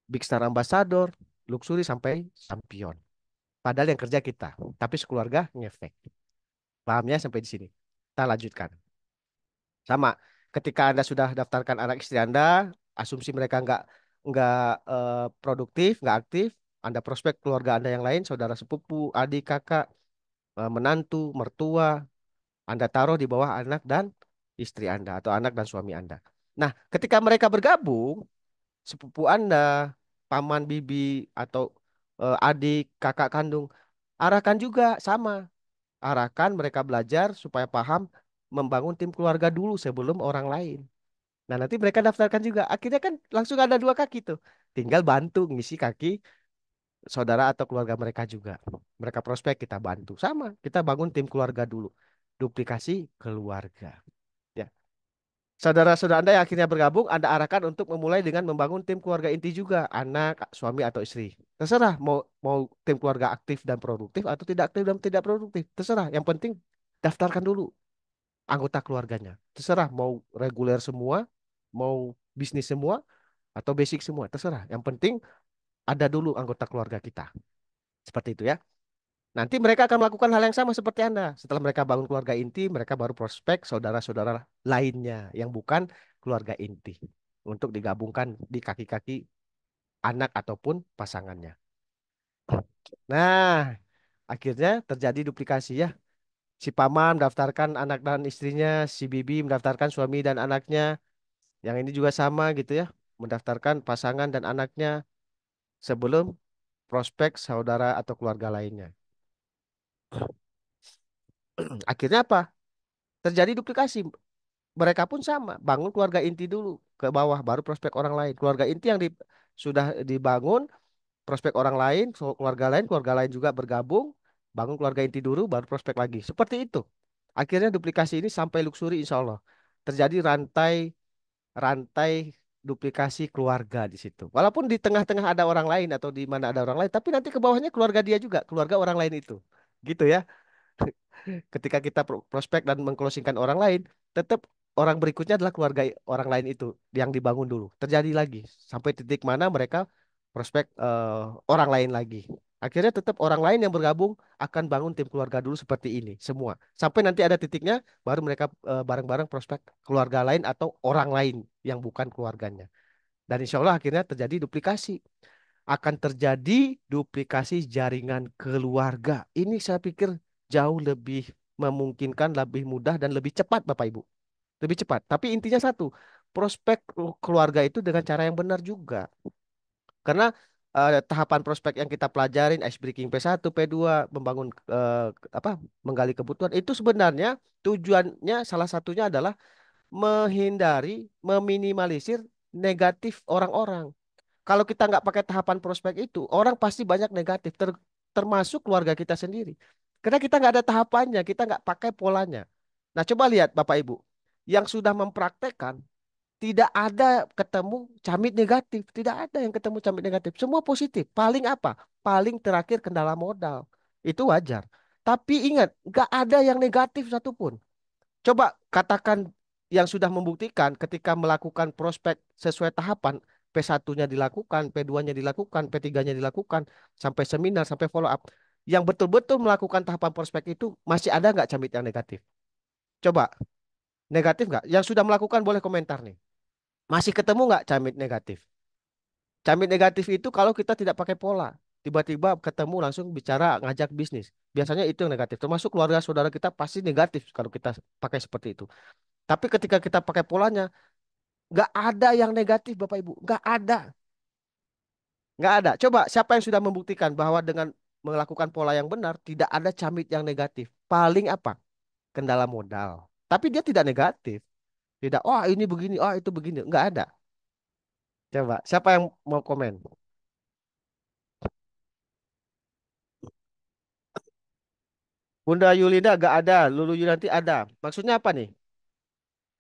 big star ambassador, luxury sampai champion. Padahal yang kerja kita, tapi sekeluarga ngefek. Pahamnya sampai di sini. Kita lanjutkan. Sama, ketika Anda sudah daftarkan anak istri Anda, asumsi mereka nggak produktif, nggak aktif, Anda prospek keluarga Anda yang lain, saudara sepupu, adik, kakak, menantu, mertua, Anda taruh di bawah anak dan istri Anda atau anak dan suami Anda. Nah, ketika mereka bergabung, sepupu Anda, paman, bibi, atau adik, kakak kandung, arahkan juga sama. Arahkan mereka belajar supaya paham membangun tim keluarga dulu sebelum orang lain. Nah, nanti mereka daftarkan juga. Akhirnya kan langsung ada 2 kaki tuh. Tinggal bantu ngisi kaki saudara atau keluarga mereka juga. Mereka prospek, kita bantu. Sama, kita bangun tim keluarga dulu. Duplikasi keluarga. Ya. Saudara-saudara Anda yang akhirnya bergabung, Anda arahkan untuk memulai dengan membangun tim keluarga inti juga, anak, suami atau istri. Terserah mau mau tim keluarga aktif dan produktif atau tidak aktif dan tidak produktif. Terserah. Yang penting daftarkan dulu anggota keluarganya. Terserah mau reguler semua, mau bisnis semua atau basic semua. Terserah. Yang penting ada dulu anggota keluarga kita. Seperti itu ya. Nanti mereka akan melakukan hal yang sama seperti Anda. Setelah mereka bangun keluarga inti, mereka baru prospek saudara-saudara lainnya yang bukan keluarga inti untuk digabungkan di kaki-kaki anak ataupun pasangannya. Nah, akhirnya terjadi duplikasi ya. Si paman mendaftarkan anak dan istrinya, si bibi mendaftarkan suami dan anaknya. Yang ini juga sama gitu ya, mendaftarkan pasangan dan anaknya sebelum prospek saudara atau keluarga lainnya. Akhirnya apa? Terjadi duplikasi. Mereka pun sama, bangun keluarga inti dulu ke bawah, baru prospek orang lain. Keluarga inti yang sudah dibangun, prospek orang lain, keluarga lain juga bergabung, bangun keluarga inti dulu, baru prospek lagi. Seperti itu. Akhirnya duplikasi ini sampai luxury insya Allah. Terjadi rantai rantai duplikasi keluarga di situ. Walaupun di tengah-tengah ada orang lain atau di mana ada orang lain, tapi nanti ke bawahnya keluarga dia juga, keluarga orang lain itu. Gitu ya. Ketika kita prospek dan mengclosingkan orang lain, tetap orang berikutnya adalah keluarga orang lain itu yang dibangun dulu. Terjadi lagi sampai titik mana mereka prospek orang lain lagi. Akhirnya tetap orang lain yang bergabung akan bangun tim keluarga dulu seperti ini semua. Sampai nanti ada titiknya baru mereka bareng-bareng prospek keluarga lain atau orang lain yang bukan keluarganya. Dan insya Allah akhirnya terjadi duplikasi. Akan terjadi duplikasi jaringan keluarga. Ini saya pikir jauh lebih memungkinkan, lebih mudah dan lebih cepat Bapak Ibu. Lebih cepat. Tapi intinya satu, prospek keluarga itu dengan cara yang benar juga. Karena tahapan prospek yang kita pelajarin, ice breaking P1, P2, membangun apa, menggali kebutuhan itu sebenarnya tujuannya salah satunya adalah menghindari, meminimalisir negatif orang-orang. Kalau kita nggak pakai tahapan prospek itu, orang pasti banyak negatif, termasuk keluarga kita sendiri. Karena kita nggak ada tahapannya, kita nggak pakai polanya. Nah, coba lihat Bapak Ibu, yang sudah mempraktekkan tidak ada ketemu camit negatif, tidak ada yang ketemu camit negatif. Semua positif. Paling apa? Paling terakhir kendala modal. Itu wajar. Tapi ingat, nggak ada yang negatif satupun. Coba katakan yang sudah membuktikan ketika melakukan prospek sesuai tahapan, P1-nya dilakukan, P2-nya dilakukan, P3-nya dilakukan, sampai seminar, sampai follow up. Yang betul-betul melakukan tahapan prospek itu masih ada nggak camit yang negatif? Coba, negatif nggak? Yang sudah melakukan boleh komentar nih. Masih ketemu nggak camit negatif? Camit negatif itu kalau kita tidak pakai pola. Tiba-tiba ketemu langsung bicara ngajak bisnis. Biasanya itu yang negatif. Termasuk keluarga saudara kita pasti negatif kalau kita pakai seperti itu. Tapi ketika kita pakai polanya, nggak ada yang negatif Bapak Ibu. Nggak ada. Nggak ada. Coba siapa yang sudah membuktikan bahwa dengan melakukan pola yang benar, tidak ada camit yang negatif. Paling apa? Kendala modal. Tapi dia tidak negatif. Tidak, oh ini begini, oh itu begini. Nggak ada. Coba, siapa yang mau komen? Bunda Yulinda nggak ada, Lulu Yulianti ada. Maksudnya apa nih?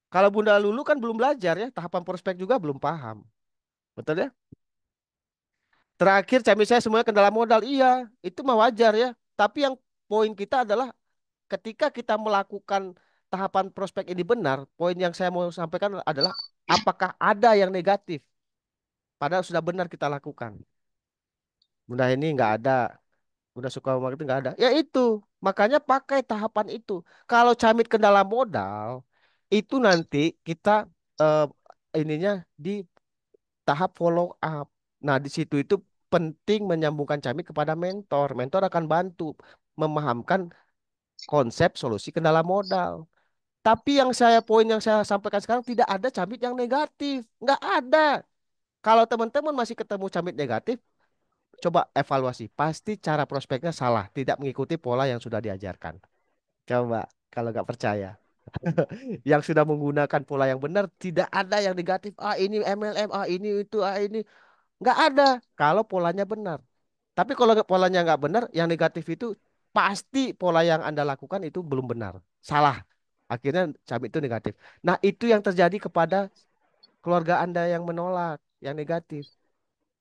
Kalau Bunda Lulu kan belum belajar ya, tahapan prospek juga belum paham. Betul ya? Terakhir cami saya semuanya kendala modal. Iya, itu mah wajar ya. Tapi yang poin kita adalah ketika kita melakukan tahapan prospek ini benar, poin yang saya mau sampaikan adalah apakah ada yang negatif? Padahal sudah benar kita lakukan. Bunda ini nggak ada. Bunda suka itu nggak ada. Ya itu. Makanya pakai tahapan itu. Kalau camit kendala modal, itu nanti kita eh, ininya di tahap follow up. Nah, di situ itu penting menyambungkan camit kepada mentor. Mentor akan bantu memahamkan konsep solusi kendala modal. Tapi poin yang saya sampaikan sekarang tidak ada camit yang negatif. Nggak ada. Kalau teman-teman masih ketemu camit negatif, coba evaluasi. Pasti cara prospeknya salah, tidak mengikuti pola yang sudah diajarkan. Coba, kalau nggak percaya. Yang sudah menggunakan pola yang benar, tidak ada yang negatif. Ah, ini MLM, ah, ini itu, ah, ini. Nggak ada kalau polanya benar. Tapi kalau polanya nggak benar, yang negatif itu pasti pola yang Anda lakukan itu belum benar. Salah. Akhirnya cabai itu negatif. Nah, itu yang terjadi kepada keluarga Anda yang menolak, yang negatif.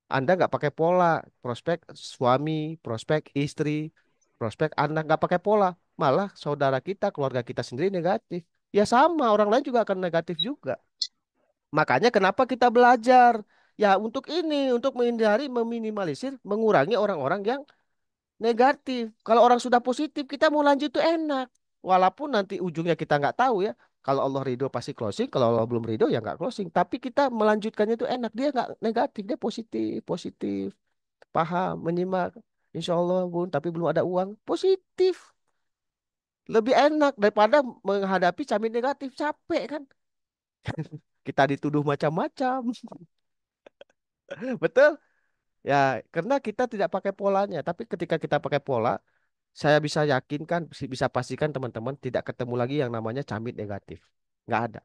Anda nggak pakai pola, prospek suami, prospek istri, prospek anak nggak pakai pola. Malah saudara kita, keluarga kita sendiri negatif. Ya sama, orang lain juga akan negatif juga. Makanya kenapa kita belajar? Ya untuk ini, untuk menghindari, meminimalisir, mengurangi orang-orang yang negatif. Kalau orang sudah positif, kita mau lanjut tuh enak. Walaupun nanti ujungnya kita nggak tahu ya. Kalau Allah ridho pasti closing, kalau Allah belum ridho ya nggak closing. Tapi kita melanjutkannya itu enak. Dia nggak negatif, dia positif, positif, paham, menyimak. Insya Allah Bun, tapi belum ada uang. Positif. Lebih enak daripada menghadapi camin negatif. Capek kan? Kita dituduh macam-macam. Betul? Ya, karena kita tidak pakai polanya. Tapi ketika kita pakai pola, saya bisa yakinkan, bisa pastikan teman-teman tidak ketemu lagi yang namanya camit negatif. Nggak ada.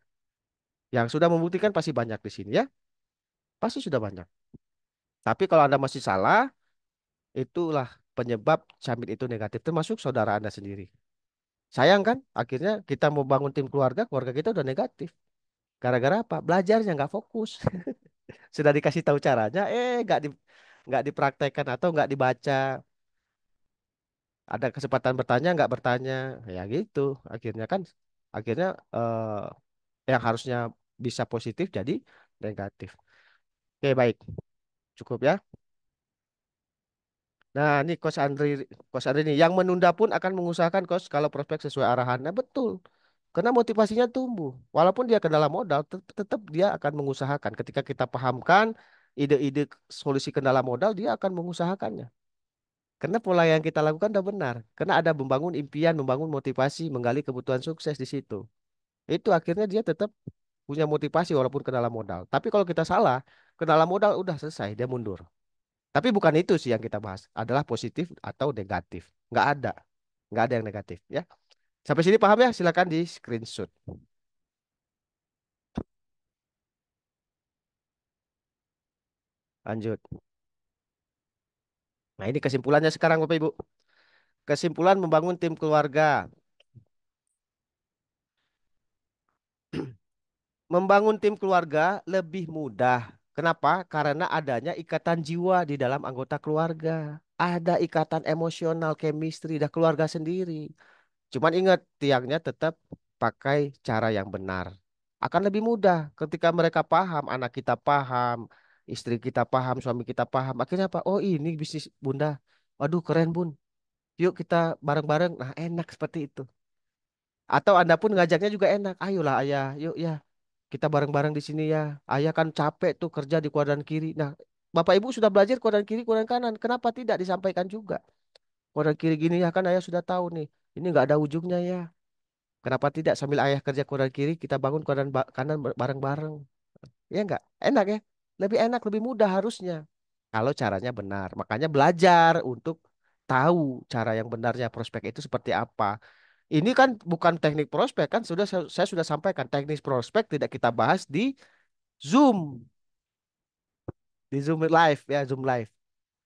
Yang sudah membuktikan pasti banyak di sini ya. Pasti sudah banyak. Tapi kalau Anda masih salah, itulah penyebab camit itu negatif. Termasuk saudara Anda sendiri. Sayang kan? Akhirnya kita mau bangun tim keluarga, keluarga kita udah negatif. Gara-gara apa? Belajarnya nggak fokus. Sudah dikasih tahu caranya, nggak dipraktekkan atau nggak dibaca. Ada kesempatan bertanya, nggak bertanya. Ya gitu. Akhirnya kan, akhirnya yang harusnya bisa positif jadi negatif. Oke, baik. Cukup ya. Nah, ini Coach Andri nih yang menunda pun akan mengusahakan Coach kalau prospek sesuai arahan. Nah, betul. Karena motivasinya tumbuh. Walaupun dia kendala modal, tetap dia akan mengusahakan. Ketika kita pahamkan ide-ide solusi kendala modal, dia akan mengusahakannya. Karena pola yang kita lakukan udah benar. Karena ada membangun impian, membangun motivasi, menggali kebutuhan sukses di situ. Itu akhirnya dia tetap punya motivasi walaupun kendala modal. Tapi kalau kita salah, kendala modal udah selesai, dia mundur. Tapi bukan itu sih yang kita bahas, adalah positif atau negatif. Nggak ada, nggak ada yang negatif ya. Sampai sini paham ya? Silakan di screenshot. Lanjut. Nah ini kesimpulannya sekarang Bapak Ibu. Kesimpulan membangun tim keluarga. Membangun tim keluarga lebih mudah. Kenapa? Karena adanya ikatan jiwa di dalam anggota keluarga. Ada ikatan emosional, chemistry, dan keluarga sendiri. Cuman ingat, tiangnya tetap pakai cara yang benar. Akan lebih mudah ketika mereka paham, anak kita paham, istri kita paham, suami kita paham. Akhirnya apa? Oh ini bisnis Bunda. Waduh keren Bun. Yuk kita bareng-bareng. Nah enak seperti itu. Atau Anda pun ngajaknya juga enak. Ayolah ayah, yuk ya. Kita bareng-bareng di sini ya. Ayah kan capek tuh kerja di kuadran kiri. Nah, Bapak Ibu sudah belajar kuadran kiri, kuadran kanan. Kenapa tidak disampaikan juga? Kuadran kiri gini ya kan ayah sudah tahu nih. Ini nggak ada ujungnya ya. Kenapa tidak sambil ayah kerja kuadran kiri, kita bangun kuadran kanan bareng-bareng. Ya enggak? Enak ya? Lebih enak, lebih mudah harusnya. Kalau caranya benar. Makanya belajar untuk tahu cara yang benarnya prospek itu seperti apa. Ini kan bukan teknik prospek kan sudah saya sudah sampaikan teknik prospek tidak kita bahas Zoom, di Zoom live ya, Zoom live.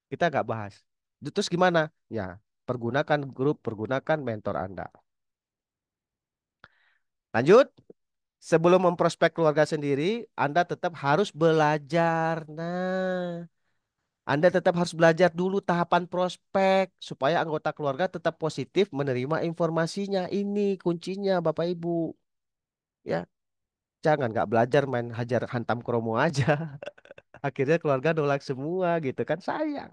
Kita nggak bahas. Terus gimana? Ya, pergunakan grup, pergunakan mentor Anda. Lanjut. Sebelum memprospek keluarga sendiri, Anda tetap harus belajar. Nah, Anda tetap harus belajar dulu tahapan prospek supaya anggota keluarga tetap positif menerima informasinya. Ini kuncinya, Bapak Ibu. Ya, jangan nggak belajar main hajar hantam kromo aja. Akhirnya keluarga nolak semua gitu kan sayang.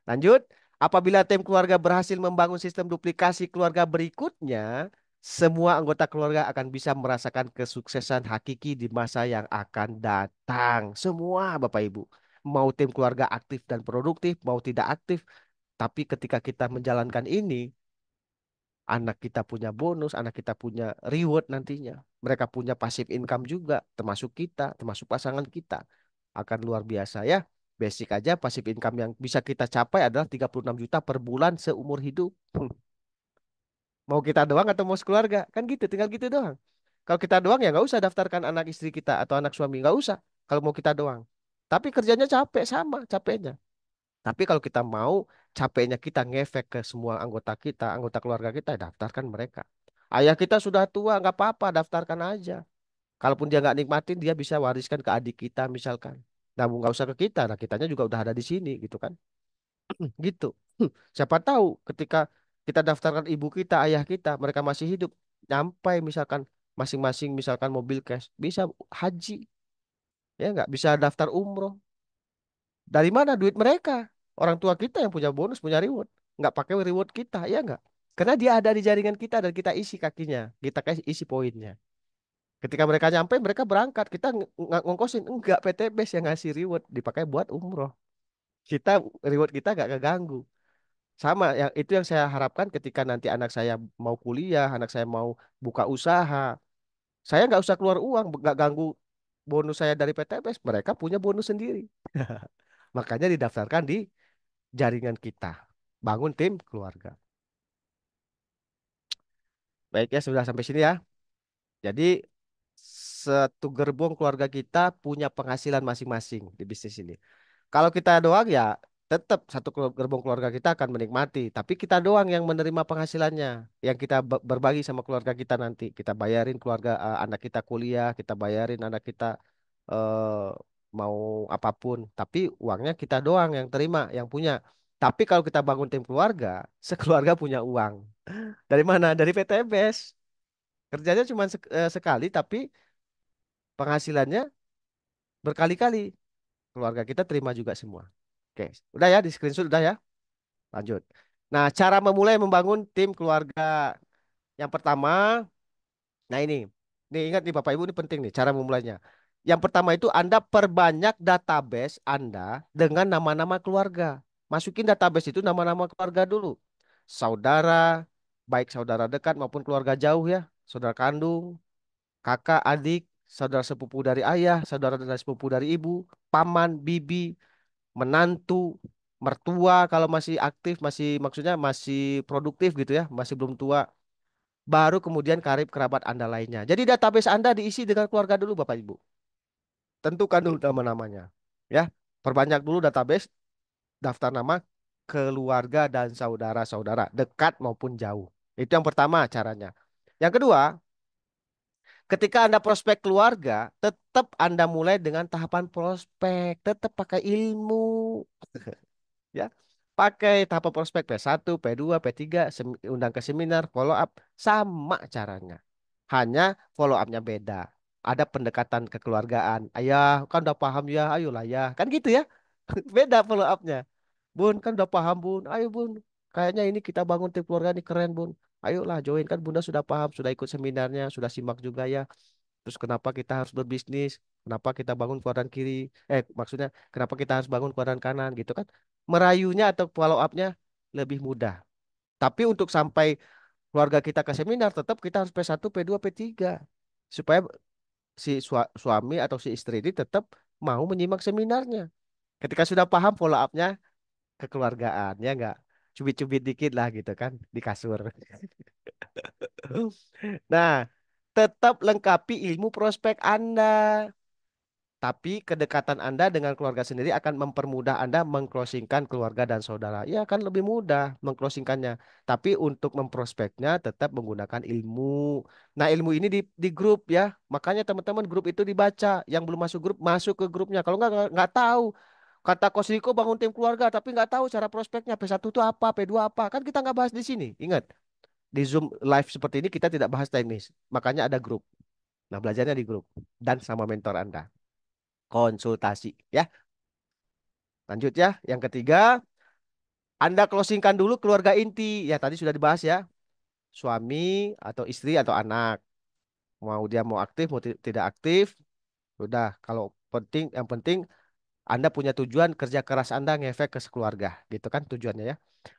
Lanjut, apabila tim keluarga berhasil membangun sistem duplikasi keluarga berikutnya, semua anggota keluarga akan bisa merasakan kesuksesan hakiki di masa yang akan datang. Semua Bapak Ibu, mau tim keluarga aktif dan produktif, mau tidak aktif, tapi ketika kita menjalankan ini, anak kita punya bonus, anak kita punya reward nantinya. Mereka punya passive income juga, termasuk kita, termasuk pasangan kita. Akan luar biasa ya. Basic aja passive income yang bisa kita capai adalah 36 juta per bulan seumur hidup. Mau kita doang atau mau sekeluarga? Kan gitu, tinggal gitu doang. Kalau kita doang ya nggak usah daftarkan anak istri kita atau anak suami, nggak usah. Kalau mau kita doang. Tapi kerjanya capek sama capeknya. Tapi kalau kita mau capeknya kita ngefek ke semua anggota kita, anggota keluarga kita, daftarkan mereka. Ayah kita sudah tua, nggak apa-apa, daftarkan aja. Kalaupun dia nggak nikmatin, dia bisa wariskan ke adik kita misalkan. Nah, nggak usah ke kita, nah kitanya juga udah ada di sini gitu kan. Gitu. Siapa tahu ketika kita daftarkan ibu kita, ayah kita, mereka masih hidup, nyampai misalkan masing-masing misalkan mobil cash, bisa haji, ya nggak bisa daftar umroh. Dari mana duit mereka? Orang tua kita yang punya bonus, punya reward. Nggak pakai reward kita, ya nggak? Karena dia ada di jaringan kita dan kita isi kakinya. Kita kasih isi poinnya. Ketika mereka nyampe, mereka berangkat. Kita ngongkosin. Enggak, PT Base yang ngasih reward. Dipakai buat umroh. Kita, reward kita nggak keganggu. Sama, yang itu yang saya harapkan ketika nanti anak saya mau kuliah, anak saya mau buka usaha. Saya nggak usah keluar uang, nggak ganggu bonus saya dari PTBS. Mereka punya bonus sendiri. Makanya didaftarkan di jaringan kita. Bangun tim keluarga. Baik ya, sudah sampai sini ya. Jadi satu gerbong keluarga kita punya penghasilan masing-masing di bisnis ini. Kalau kita doang ya tetap satu gerbong keluarga kita akan menikmati. Tapi kita doang yang menerima penghasilannya. Yang kita berbagi sama keluarga kita nanti. Kita bayarin keluarga anak kita kuliah, kita bayarin anak kita eh, mau apapun. Tapi uangnya kita doang yang terima, yang punya. Tapi kalau kita bangun tim keluarga, sekeluarga punya uang. Dari mana? Dari PTBS. Kerjanya cuma sekali, tapi penghasilannya berkali-kali. Keluarga kita terima juga semua. Oke, udah ya di screenshot udah ya. Lanjut. Nah, cara memulai membangun tim keluarga. Yang pertama, nah ini. Nih ingat nih Bapak Ibu ini penting nih cara memulainya. Yang pertama itu Anda perbanyak database Anda dengan nama-nama keluarga. Masukin database itu nama-nama keluarga dulu. Saudara, baik saudara dekat maupun keluarga jauh ya. Saudara kandung, kakak, adik, saudara sepupu dari ayah, saudara dan sepupu dari ibu, paman, bibi, menantu, mertua kalau masih aktif, masih maksudnya masih produktif gitu ya, masih belum tua. Baru kemudian karib kerabat Anda lainnya. Jadi database Anda diisi dengan keluarga dulu Bapak Ibu. Tentukan dulu nama-namanya. Ya, perbanyak dulu database, daftar nama keluarga dan saudara-saudara, dekat maupun jauh. Itu yang pertama caranya. Yang kedua, ketika Anda prospek keluarga, tetap Anda mulai dengan tahapan prospek, tetap pakai ilmu. Ya. Pakai tahapan prospek P1, P2, P3, undang ke seminar, follow up, sama caranya. Hanya follow up-nya beda. Ada pendekatan kekeluargaan. Ayah, kan udah paham ya, ayolah ya. Kan gitu ya. Beda follow up-nya. Bun, kan udah paham, Bun. Ayo, Bun. Kayaknya ini kita bangun tim keluarga ini keren, Bun. Ayolah, join. Kan Bunda sudah paham, sudah ikut seminarnya, sudah simak juga ya. Terus kenapa kita harus berbisnis? Kenapa kita bangun kuadran kiri? Maksudnya kenapa kita harus bangun kuadran kanan gitu kan? Merayunya atau follow up-nya lebih mudah. Tapi untuk sampai keluarga kita ke seminar tetap kita harus P1, P2, P3 supaya si suami atau si istri ini tetap mau menyimak seminarnya. Ketika sudah paham follow up-nya kekeluargaan ya enggak? Cubit-cubit dikit lah gitu kan di kasur. Nah, tetap lengkapi ilmu prospek Anda. Tapi kedekatan Anda dengan keluarga sendiri akan mempermudah Anda mengclosingkan keluarga dan saudara. Ya kan lebih mudah mengclosingkannya. Tapi untuk memprospeknya tetap menggunakan ilmu. Nah ilmu ini di grup ya. Makanya teman-teman grup itu dibaca. Yang belum masuk grup masuk ke grupnya. Kalau nggak tahu. Kata Coach Riko bangun tim keluarga tapi nggak tahu cara prospeknya. P1 itu apa, P2 apa. Kan kita nggak bahas di sini. Ingat, di Zoom live seperti ini kita tidak bahas teknis. Makanya ada grup. Nah belajarnya di grup. Dan sama mentor Anda konsultasi ya. Lanjut ya. Yang ketiga, Anda closingkan dulu keluarga inti. Ya tadi sudah dibahas ya. Suami atau istri atau anak. Mau dia mau aktif mau tidak aktif. Sudah. Kalau penting yang penting Anda punya tujuan kerja keras Anda ngefek ke sekeluarga. Gitu kan tujuannya ya.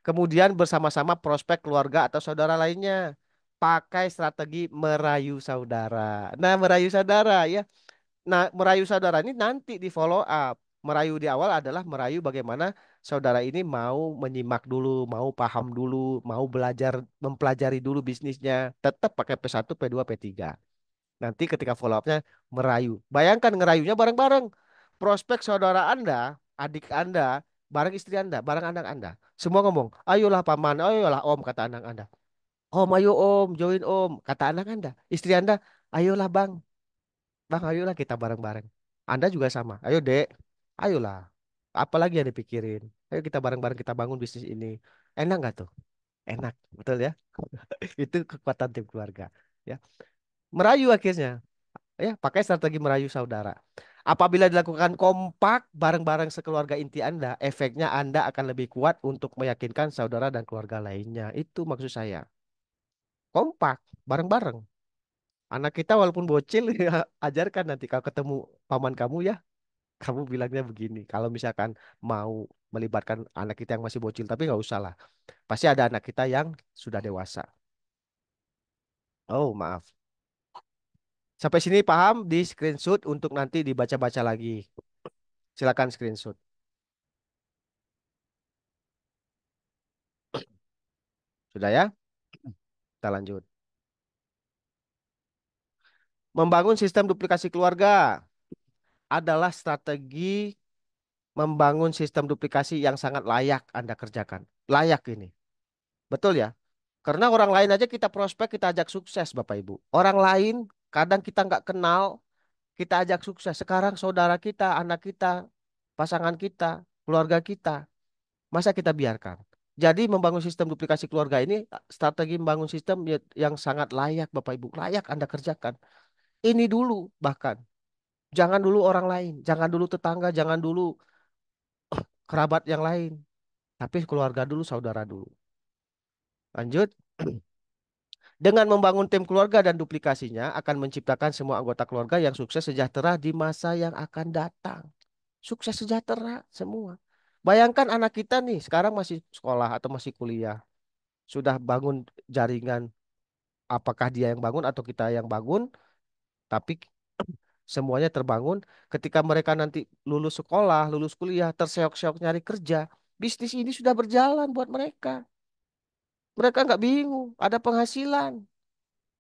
Kemudian bersama-sama prospek keluarga atau saudara lainnya. Pakai strategi merayu saudara. Nah, merayu saudara ya. Nah, merayu saudara ini nanti di follow up. Merayu di awal adalah merayu bagaimana saudara ini mau menyimak dulu, mau paham dulu, mau belajar, mempelajari dulu bisnisnya. Tetap pakai P1, P2, P3. Nanti ketika follow up-nya merayu. Bayangkan ngerayunya bareng-bareng. Prospek saudara Anda, adik Anda, bareng istri Anda, bareng anak Anda. Semua ngomong, ayolah paman, ayolah om, kata anak Anda. Om, ayo om, join om, kata anak Anda. Istri Anda, ayolah bang, Bang, ayolah kita bareng-bareng. Anda juga sama. Ayo, Dek. Ayolah. Apalagi yang dipikirin? Ayo kita bareng-bareng kita bangun bisnis ini. Enak nggak tuh? Enak, betul ya? Itu kekuatan tim keluarga. Ya, merayu akhirnya. Ya, pakai strategi merayu saudara. Apabila dilakukan kompak bareng-bareng sekeluarga inti Anda, efeknya Anda akan lebih kuat untuk meyakinkan saudara dan keluarga lainnya. Itu maksud saya. Kompak, bareng-bareng. Anak kita walaupun bocil, ya, ajarkan nanti kalau ketemu paman kamu ya. Kamu bilangnya begini, kalau misalkan mau melibatkan anak kita yang masih bocil, tapi nggak usah lah. Pasti ada anak kita yang sudah dewasa. Oh, maaf. Sampai sini paham di screenshot untuk nanti dibaca-baca lagi. Silakan screenshot. Sudah ya? Kita lanjut. Membangun sistem duplikasi keluarga adalah strategi membangun sistem duplikasi yang sangat layak Anda kerjakan. Layak ini. Betul ya? Karena orang lain aja kita prospek, kita ajak sukses Bapak Ibu. Orang lain kadang kita nggak kenal, kita ajak sukses. Sekarang saudara kita, anak kita, pasangan kita, keluarga kita, masa kita biarkan? Jadi membangun sistem duplikasi keluarga ini strategi membangun sistem yang sangat layak Bapak Ibu, layak Anda kerjakan. Ini dulu bahkan, jangan dulu orang lain, jangan dulu tetangga, jangan dulu kerabat yang lain. Tapi keluarga dulu, saudara dulu. Lanjut. Dengan membangun tim keluarga dan duplikasinya akan menciptakan semua anggota keluarga yang sukses sejahtera di masa yang akan datang. Sukses sejahtera semua. Bayangkan anak kita nih sekarang masih sekolah atau masih kuliah. Sudah bangun jaringan. Apakah dia yang bangun atau kita yang bangun. Tapi semuanya terbangun ketika mereka nanti lulus sekolah, lulus kuliah, terseok-seok nyari kerja. Bisnis ini sudah berjalan buat mereka. Mereka nggak bingung, ada penghasilan.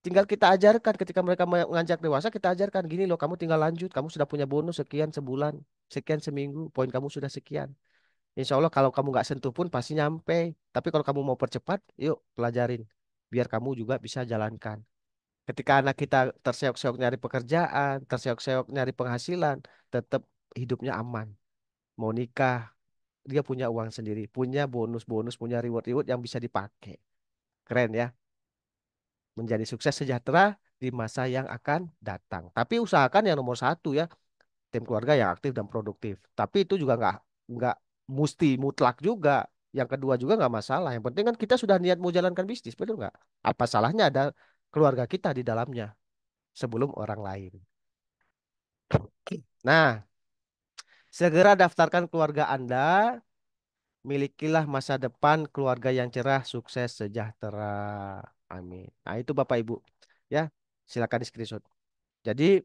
Tinggal kita ajarkan ketika mereka menganjak dewasa, kita ajarkan gini loh, kamu tinggal lanjut, kamu sudah punya bonus sekian sebulan, sekian seminggu, poin kamu sudah sekian. Insya Allah kalau kamu nggak sentuh pun pasti nyampe. Tapi kalau kamu mau percepat, yuk pelajarin, biar kamu juga bisa jalankan. Ketika anak kita terseok-seok nyari pekerjaan, terseok-seok nyari penghasilan, tetap hidupnya aman. Mau nikah, dia punya uang sendiri, punya bonus-bonus, punya reward-reward yang bisa dipakai. Keren ya, menjadi sukses sejahtera di masa yang akan datang. Tapi usahakan yang nomor satu ya, tim keluarga yang aktif dan produktif. Tapi itu juga nggak mesti mutlak juga. Yang kedua juga nggak masalah. Yang penting kan kita sudah niat mau jalankan bisnis, betul nggak? Apa salahnya ada keluarga kita di dalamnya sebelum orang lain. Nah, segera daftarkan keluarga Anda, milikilah masa depan keluarga yang cerah, sukses, sejahtera. Amin. Nah, itu Bapak Ibu. Ya, silakan di screenshot. Jadi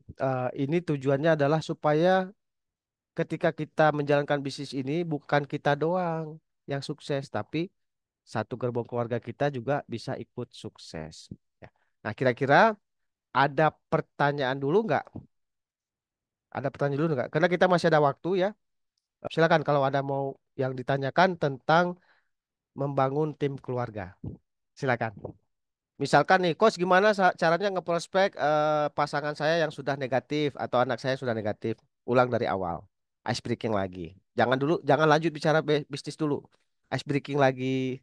ini tujuannya adalah supaya ketika kita menjalankan bisnis ini bukan kita doang yang sukses, tapi satu gerbong keluarga kita juga bisa ikut sukses. Ya. Nah, kira-kira ada pertanyaan dulu nggak? Ada pertanyaan dulu nggak? Karena kita masih ada waktu ya. Silakan kalau ada mau yang ditanyakan tentang membangun tim keluarga. Silakan. Misalkan nih, coach gimana caranya ngeprospek pasangan saya yang sudah negatif atau anak saya sudah negatif? Ulang dari awal. Ice breaking lagi. Jangan dulu, jangan lanjut bicara bisnis dulu. Ice breaking lagi,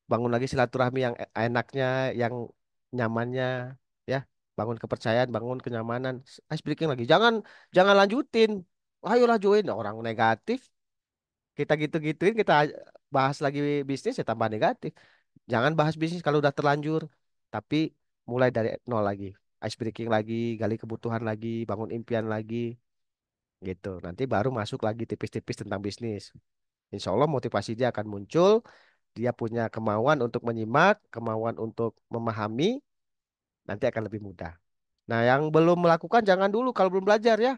bangun lagi silaturahmi yang enaknya, yang nyamannya, ya. Bangun kepercayaan, bangun kenyamanan. Ice breaking lagi. Jangan jangan lanjutin. Ayolah join orang negatif. Kita gitu-gituin, kita bahas lagi bisnis ya tambah negatif. Jangan bahas bisnis kalau udah terlanjur, tapi mulai dari nol lagi. Ice breaking lagi, gali kebutuhan lagi, bangun impian lagi, gitu. Nanti baru masuk lagi tipis-tipis tentang bisnis. Insya Allah motivasi dia akan muncul, dia punya kemauan untuk menyimak, kemauan untuk memahami, nanti akan lebih mudah. Nah, yang belum melakukan jangan dulu kalau belum belajar ya.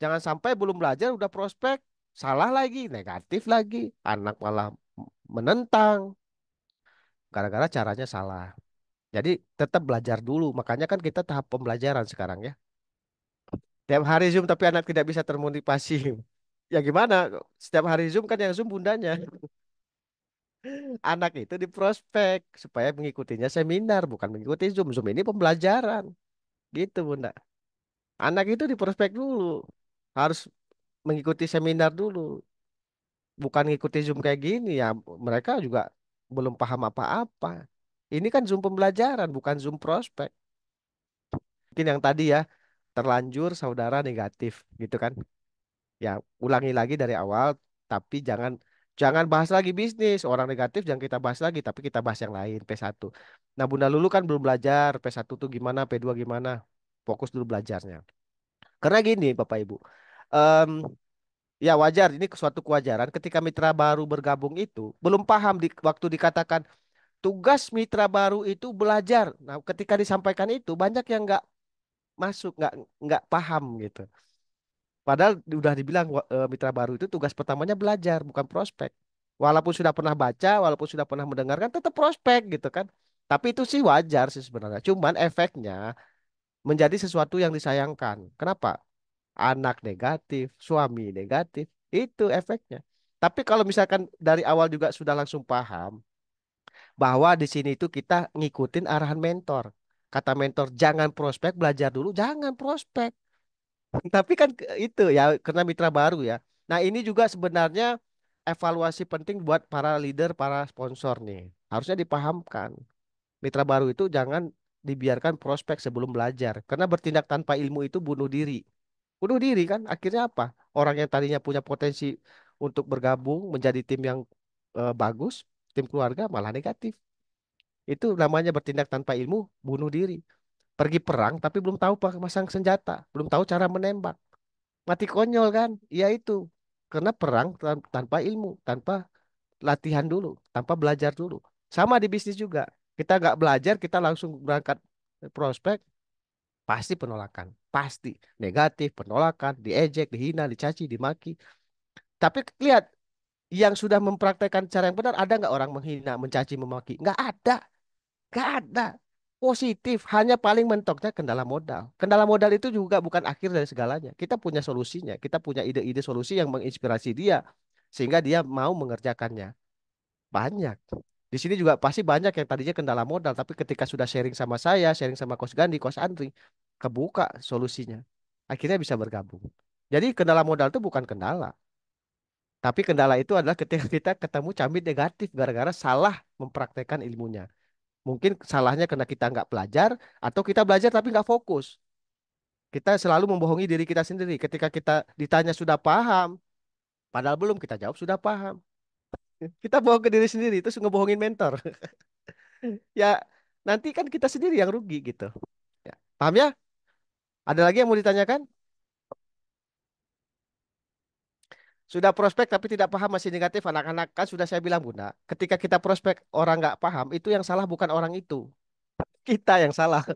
Jangan sampai belum belajar udah prospek, salah lagi, negatif lagi, anak malah menentang, gara-gara caranya salah. Jadi tetap belajar dulu. Makanya kan kita tahap pembelajaran sekarang ya. Tiap hari Zoom tapi anak tidak bisa termotivasi. Ya gimana? Setiap hari Zoom kan yang Zoom bundanya. Anak itu di prospek supaya mengikutinya seminar, bukan mengikuti Zoom. Zoom ini pembelajaran. Gitu Bunda. Anak itu di prospek dulu. Harus mengikuti seminar dulu. Bukan ngikuti Zoom kayak gini ya. Mereka juga belum paham apa-apa. Ini kan Zoom pembelajaran, bukan Zoom prospek. Mungkin yang tadi ya, terlanjur saudara negatif gitu kan. Ya, ulangi lagi dari awal, tapi jangan jangan bahas lagi bisnis. Orang negatif jangan kita bahas lagi, tapi kita bahas yang lain, P1. Nah, Bunda Lulu kan belum belajar P1 tuh gimana, P2 gimana. Fokus dulu belajarnya. Karena gini, Bapak Ibu. em, ya wajar, ini suatu kewajaran ketika mitra baru bergabung itu belum paham waktu dikatakan tugas mitra baru itu belajar. Nah, ketika disampaikan itu banyak yang nggak masuk, nggak paham gitu. Padahal udah dibilang mitra baru itu tugas pertamanya belajar, bukan prospek. Walaupun sudah pernah baca, walaupun sudah pernah mendengarkan, tetap prospek gitu kan. Tapi itu sih wajar sih sebenarnya. Cuman efeknya menjadi sesuatu yang disayangkan. Kenapa? Anak negatif, suami negatif, itu efeknya. Tapi kalau misalkan dari awal juga sudah langsung paham bahwa di sini itu kita ngikutin arahan mentor. Kata mentor, jangan prospek, belajar dulu, jangan prospek. Tapi kan itu ya karena mitra baru ya. Nah, ini juga sebenarnya evaluasi penting buat para leader, para sponsor nih. Harusnya dipahamkan. Mitra baru itu jangan dibiarkan prospek sebelum belajar. Karena bertindak tanpa ilmu itu bunuh diri. Bunuh diri kan akhirnya apa? Orang yang tadinya punya potensi untuk bergabung menjadi tim yang bagus, tim keluarga malah negatif. Itu namanya bertindak tanpa ilmu, bunuh diri. Pergi perang tapi belum tahu pasang senjata, belum tahu cara menembak. Mati konyol kan? Iya itu. Karena perang tanpa ilmu, tanpa latihan dulu, tanpa belajar dulu. Sama di bisnis juga. Kita nggak belajar, kita langsung berangkat prospek, pasti penolakan. Pasti negatif, penolakan, diejek, dihina, dicaci, dimaki. Tapi lihat, yang sudah mempraktekkan cara yang benar, ada nggak orang menghina, mencaci, memaki? Nggak ada. Nggak ada. Positif, hanya paling mentoknya kendala modal. Kendala modal itu juga bukan akhir dari segalanya. Kita punya solusinya, kita punya ide-ide solusi yang menginspirasi dia, sehingga dia mau mengerjakannya. Banyak. Di sini juga pasti banyak yang tadinya kendala modal, tapi ketika sudah sharing sama saya, sharing sama Coach Gandhi, Coach Andri, kebuka solusinya. Akhirnya bisa bergabung. Jadi kendala modal itu bukan kendala. Tapi kendala itu adalah ketika kita ketemu cambit negatif gara-gara salah mempraktekkan ilmunya. Mungkin salahnya karena kita nggak belajar atau kita belajar tapi nggak fokus. Kita selalu membohongi diri kita sendiri. Ketika kita ditanya sudah paham, padahal belum kita jawab sudah paham. Kita bohong ke diri sendiri, itu ngebohongin mentor. Ya, nanti kan kita sendiri yang rugi gitu. Ya. Paham ya? Ada lagi yang mau ditanyakan? Sudah prospek tapi tidak paham masih negatif anak-anak kan sudah saya bilang Bunda. Ketika kita prospek orang nggak paham, itu yang salah bukan orang itu. Kita yang salah.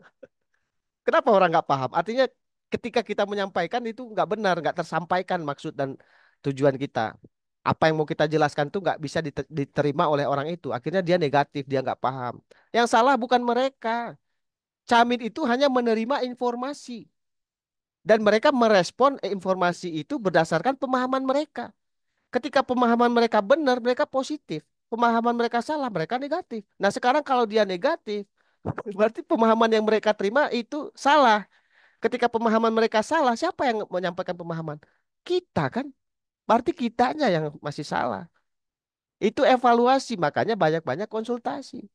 Kenapa orang nggak paham? Artinya ketika kita menyampaikan itu nggak benar, nggak tersampaikan maksud dan tujuan kita. Apa yang mau kita jelaskan tuh nggak bisa diterima oleh orang itu. Akhirnya dia negatif, dia nggak paham. Yang salah bukan mereka. Camit itu hanya menerima informasi dan mereka merespon informasi itu berdasarkan pemahaman mereka. Ketika pemahaman mereka benar, mereka positif. Pemahaman mereka salah, mereka negatif. Nah, sekarang kalau dia negatif, berarti pemahaman yang mereka terima itu salah. Ketika pemahaman mereka salah, siapa yang menyampaikan pemahaman? Kita kan, berarti kitanya yang masih salah. Itu evaluasi, makanya banyak-banyak konsultasi.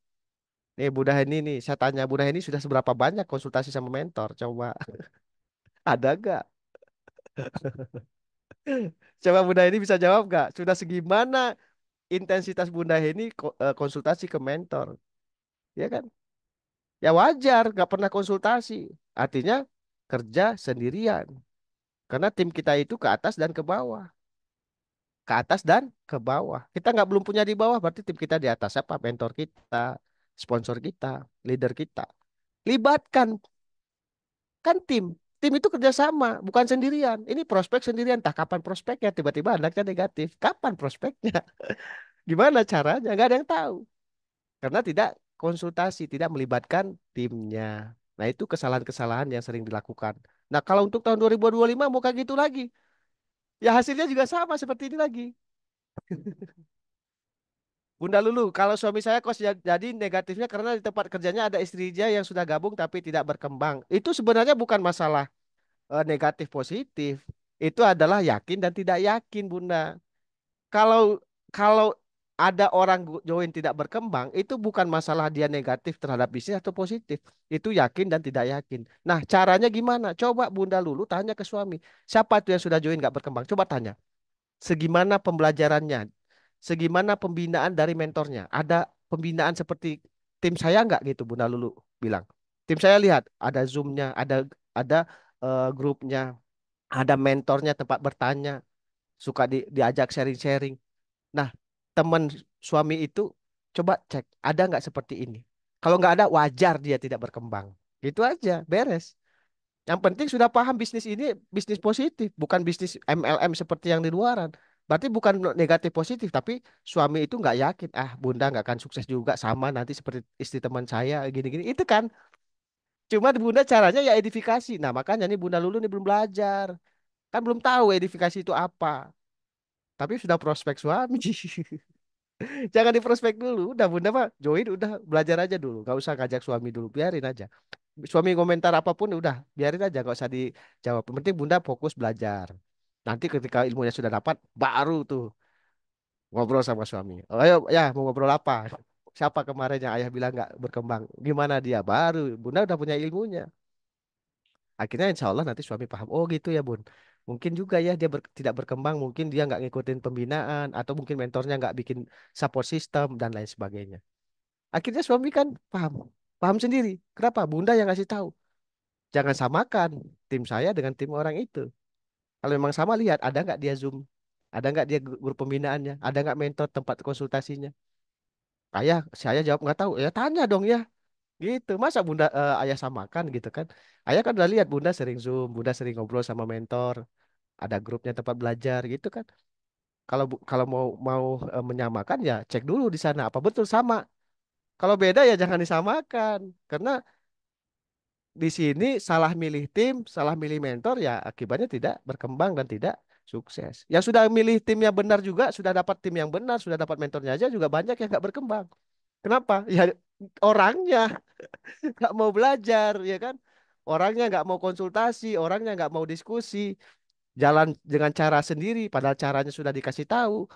Nih, Bunda Heni nih, saya tanya Bunda Heni sudah seberapa banyak konsultasi sama mentor? Coba, ada gak? Coba Bunda Heni bisa jawab gak? Sudah segimana intensitas Bunda Heni konsultasi ke mentor? Ya kan? Ya wajar, gak pernah konsultasi. Artinya kerja sendirian. Karena tim kita itu ke atas dan ke bawah. Ke atas dan ke bawah. Kita nggak belum punya di bawah, berarti tim kita di atas. Siapa? Mentor kita, sponsor kita, leader kita. Libatkan, kan tim. Tim itu kerjasama, bukan sendirian. Ini prospek sendirian. Entah kapan prospeknya, tiba-tiba anaknya negatif. Kapan prospeknya? Gimana caranya? Nggak ada yang tahu. Karena tidak konsultasi, tidak melibatkan timnya. Nah, itu kesalahan-kesalahan yang sering dilakukan. Nah, kalau untuk tahun 2025 mau kayak gitu lagi. Ya hasilnya juga sama seperti ini lagi. Bunda Lulu, kalau suami saya kos jadi negatifnya karena di tempat kerjanya ada istrinya yang sudah gabung tapi tidak berkembang. Itu sebenarnya bukan masalah negatif positif. Itu adalah yakin dan tidak yakin, Bunda. Kalau kalau ada orang join tidak berkembang, itu bukan masalah dia negatif terhadap bisnis atau positif. Itu yakin dan tidak yakin. Nah, caranya gimana? Coba Bunda Lulu tanya ke suami. Siapa itu yang sudah join nggak berkembang? Coba tanya. Segimana pembelajarannya, segimana pembinaan dari mentornya. Ada pembinaan seperti tim saya nggak gitu, Bunda Lulu bilang. Tim saya lihat ada Zoom-nya, ada grupnya, ada mentornya tempat bertanya, suka diajak sharing-sharing. Nah, teman suami itu coba cek ada nggak seperti ini. Kalau nggak ada, wajar dia tidak berkembang. Gitu aja, beres. Yang penting sudah paham bisnis ini bisnis positif, bukan bisnis MLM seperti yang di luaran. Berarti bukan negatif positif, tapi suami itu nggak yakin, ah bunda nggak akan sukses juga sama nanti seperti istri teman saya gini-gini. Itu kan, cuma bunda caranya ya edifikasi. Nah makanya nih bunda Lulu nih belum belajar, kan belum tahu edifikasi itu apa. Tapi sudah prospek suami. Jangan diprospek dulu, udah bunda mah join, udah belajar aja dulu, nggak usah ngajak suami dulu, biarin aja. Suami komentar apapun udah biarin aja nggak usah dijawab. Yang penting bunda fokus belajar. Nanti ketika ilmunya sudah dapat baru tuh ngobrol sama suami. Oh, ayo ya mau ngobrol apa? Siapa kemarin yang ayah bilang nggak berkembang? Gimana dia? Baru bunda udah punya ilmunya. Akhirnya insya Allah nanti suami paham. Oh gitu ya bun. Mungkin juga ya dia tidak berkembang, mungkin dia nggak ngikutin pembinaan, atau mungkin mentornya nggak bikin support system dan lain sebagainya. Akhirnya suami kan paham, paham sendiri. Kenapa? Bunda yang ngasih tahu. Jangan samakan tim saya dengan tim orang itu. Kalau memang sama, lihat ada nggak dia Zoom, ada nggak dia grup pembinaannya, ada nggak mentor tempat konsultasinya. Saya jawab nggak tahu. Ya tanya dong ya, gitu. Masa bunda ayah samakan gitu kan? Ayah kan udah lihat bunda sering Zoom, bunda sering ngobrol sama mentor, ada grupnya tempat belajar gitu kan. Kalau mau mau menyamakan ya cek dulu di sana apa betul sama. Kalau beda ya jangan disamakan. Karena di sini salah milih tim, salah milih mentor ya akibatnya tidak berkembang dan tidak sukses. Yang sudah milih timnya benar juga, sudah dapat tim yang benar, sudah dapat mentornya aja juga banyak yang nggak berkembang. Kenapa? Ya orangnya nggak mau belajar, ya kan? Orangnya nggak mau konsultasi, orangnya nggak mau diskusi, jalan dengan cara sendiri, padahal caranya sudah dikasih tahu,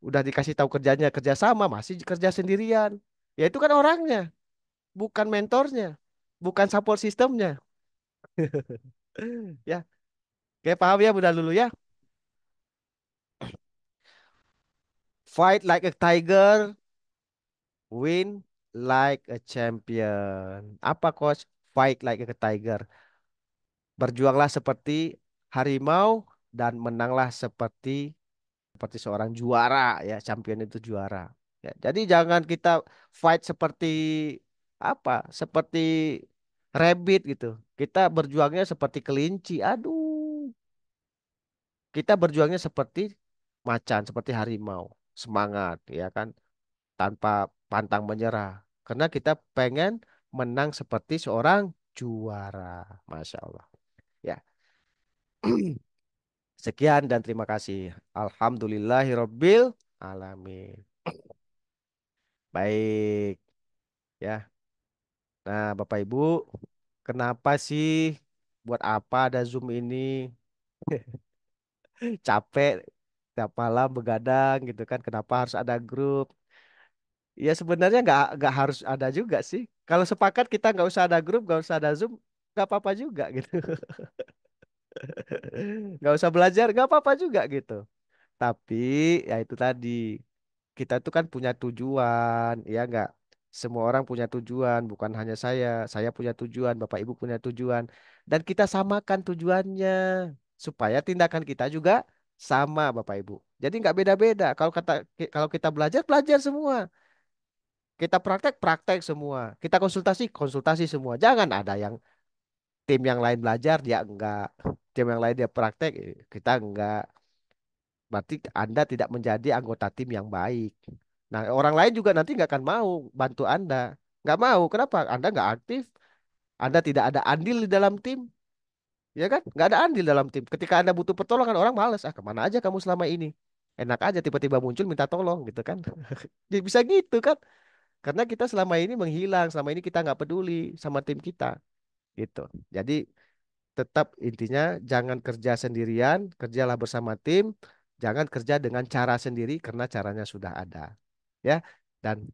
udah dikasih tahu kerjanya kerja sama, masih kerja sendirian. Ya itu kan orangnya, bukan mentornya, bukan support sistemnya. Ya, kayak paham ya Bunda Lulu ya. Fight like a tiger, win like a champion. Apa coach? Fight like a tiger. Berjuanglah seperti harimau dan menanglah seperti seorang juara ya. Champion itu juara. Ya, jadi jangan kita fight seperti apa? Seperti rabbit gitu. Kita berjuangnya seperti kelinci. Aduh, kita berjuangnya seperti macan, seperti harimau. Semangat ya kan? Tanpa pantang menyerah. Karena kita pengen menang seperti seorang juara. Masya Allah. Ya, sekian dan terima kasih. Alhamdulillahirobbil alamin. Baik, ya. Nah, Bapak Ibu, kenapa sih buat apa ada Zoom ini? Capek tiap malam begadang gitu kan? Kenapa harus ada grup? Ya sebenarnya nggak harus ada juga sih. Kalau sepakat kita nggak usah ada grup, nggak usah ada Zoom, nggak apa-apa juga gitu. Nggak usah belajar, nggak apa-apa juga gitu. Tapi ya itu tadi, kita tuh kan punya tujuan, ya nggak? Semua orang punya tujuan, bukan hanya saya. Saya punya tujuan, Bapak Ibu punya tujuan, dan kita samakan tujuannya supaya tindakan kita juga sama, Bapak Ibu. Jadi nggak beda-beda. Kalau kita belajar, belajar semua. Kita praktek, praktek semua. Kita konsultasi, konsultasi semua. Jangan ada yang tim yang lain belajar, dia enggak. Tim yang lain dia praktek, kita enggak. Berarti Anda tidak menjadi anggota tim yang baik. Nah, orang lain juga nanti nggak akan mau bantu Anda. Nggak mau. Kenapa? Anda nggak aktif. Anda tidak ada andil di dalam tim. Ya kan? Nggak ada andil dalam tim. Ketika Anda butuh pertolongan, orang males. Ah, kemana aja kamu selama ini? Enak aja tiba-tiba muncul minta tolong gitu kan. Jadi bisa gitu kan. Karena kita selama ini menghilang. Selama ini kita nggak peduli sama tim kita. Gitu. Jadi tetap intinya jangan kerja sendirian, kerjalah bersama tim, jangan kerja dengan cara sendiri karena caranya sudah ada. Ya, dan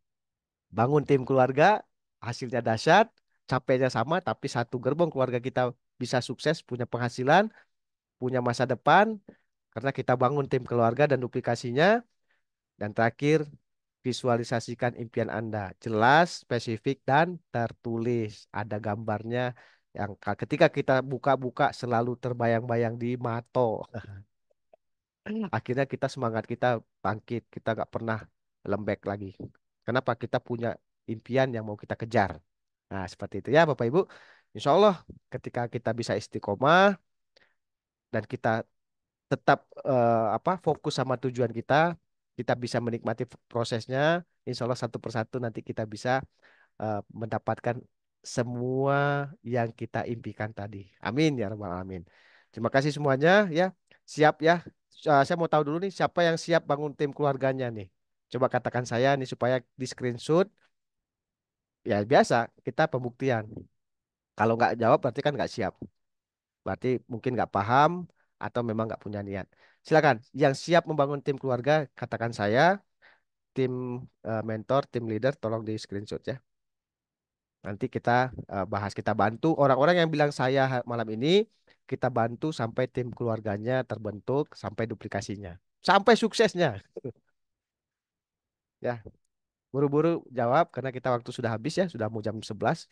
bangun tim keluarga, hasilnya dahsyat, capeknya sama, tapi satu gerbong keluarga kita bisa sukses, punya penghasilan, punya masa depan, karena kita bangun tim keluarga dan duplikasinya. Dan terakhir, visualisasikan impian Anda. Jelas, spesifik, dan tertulis. Ada gambarnya yang ketika kita buka-buka selalu terbayang-bayang di mato. Akhirnya kita semangat kita bangkit. Kita nggak pernah lembek lagi. Kenapa? Kita punya impian yang mau kita kejar. Nah, seperti itu ya Bapak Ibu. Insya Allah ketika kita bisa istiqomah dan kita tetap fokus sama tujuan kita bisa menikmati prosesnya. Insya Allah satu persatu nanti kita bisa mendapatkan semua yang kita impikan tadi. Amin ya rabbal alamin. Terima kasih semuanya ya. Siap ya. Saya mau tahu dulu nih siapa yang siap bangun tim keluarganya nih. Coba katakan saya nih supaya di screenshot. Ya biasa kita pembuktian. Kalau nggak jawab berarti kan nggak siap. Berarti mungkin nggak paham atau memang nggak punya niat. Silakan. Yang siap membangun tim keluarga katakan saya. Tim mentor, tim leader tolong di screenshot ya. Nanti kita bahas, kita bantu orang-orang yang bilang saya malam ini, kita bantu sampai tim keluarganya terbentuk, sampai duplikasinya, sampai suksesnya. Ya, buru-buru jawab karena kita waktu sudah habis ya, sudah mau jam 11.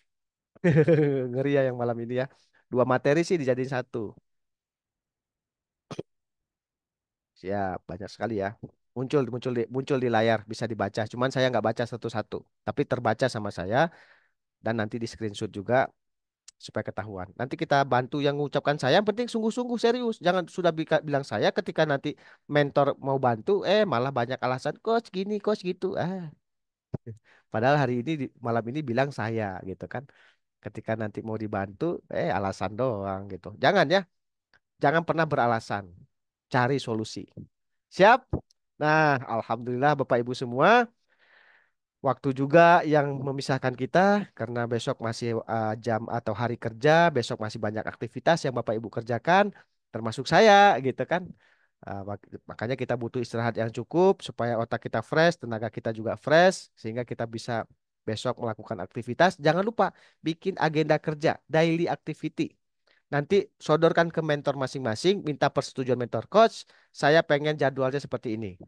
Ngeri ya yang malam ini ya. Dua materi sih dijadiin satu. Siap, banyak sekali ya. Muncul di layar bisa dibaca. Cuman saya nggak baca satu-satu, tapi terbaca sama saya dan nanti di screenshot juga supaya ketahuan. Nanti kita bantu yang mengucapkan saya, yang penting sungguh-sungguh serius. Jangan sudah bilang saya ketika nanti mentor mau bantu, malah banyak alasan, coach gini, coach gitu. Padahal hari ini malam ini bilang saya gitu kan. Ketika nanti mau dibantu, alasan doang gitu. Jangan ya, jangan pernah beralasan. Cari solusi. Siap? Nah, alhamdulillah Bapak Ibu semua. Waktu juga yang memisahkan kita karena besok masih jam atau hari kerja, besok masih banyak aktivitas yang Bapak Ibu kerjakan, termasuk saya gitu kan. Makanya kita butuh istirahat yang cukup supaya otak kita fresh, tenaga kita juga fresh, sehingga kita bisa besok melakukan aktivitas. Jangan lupa bikin agenda kerja, daily activity. Nanti sodorkan ke mentor masing-masing, minta persetujuan mentor coach. Saya pengen jadwalnya seperti ini.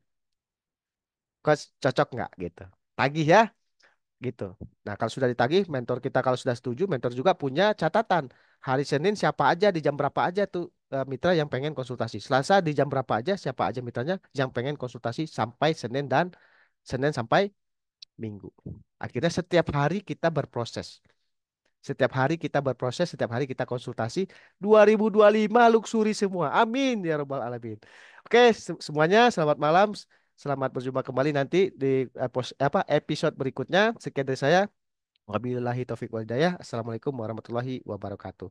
Coach cocok nggak gitu? Tagih ya gitu. Nah, kalau sudah ditagih, mentor kita kalau sudah setuju, mentor juga punya catatan. Hari Senin siapa aja di jam berapa aja tuh mitra yang pengen konsultasi. Selasa di jam berapa aja siapa aja mitranya yang pengen konsultasi sampai Senin sampai Minggu. Akhirnya setiap hari kita berproses. Setiap hari kita berproses, setiap hari kita konsultasi. 2025 luxury semua. Amin ya robbal alamin. Oke, semuanya selamat malam. Selamat berjumpa kembali nanti di episode berikutnya. Sekian dari saya. Wabillahi taufiq wal hidayah. Assalamualaikum warahmatullahi wabarakatuh.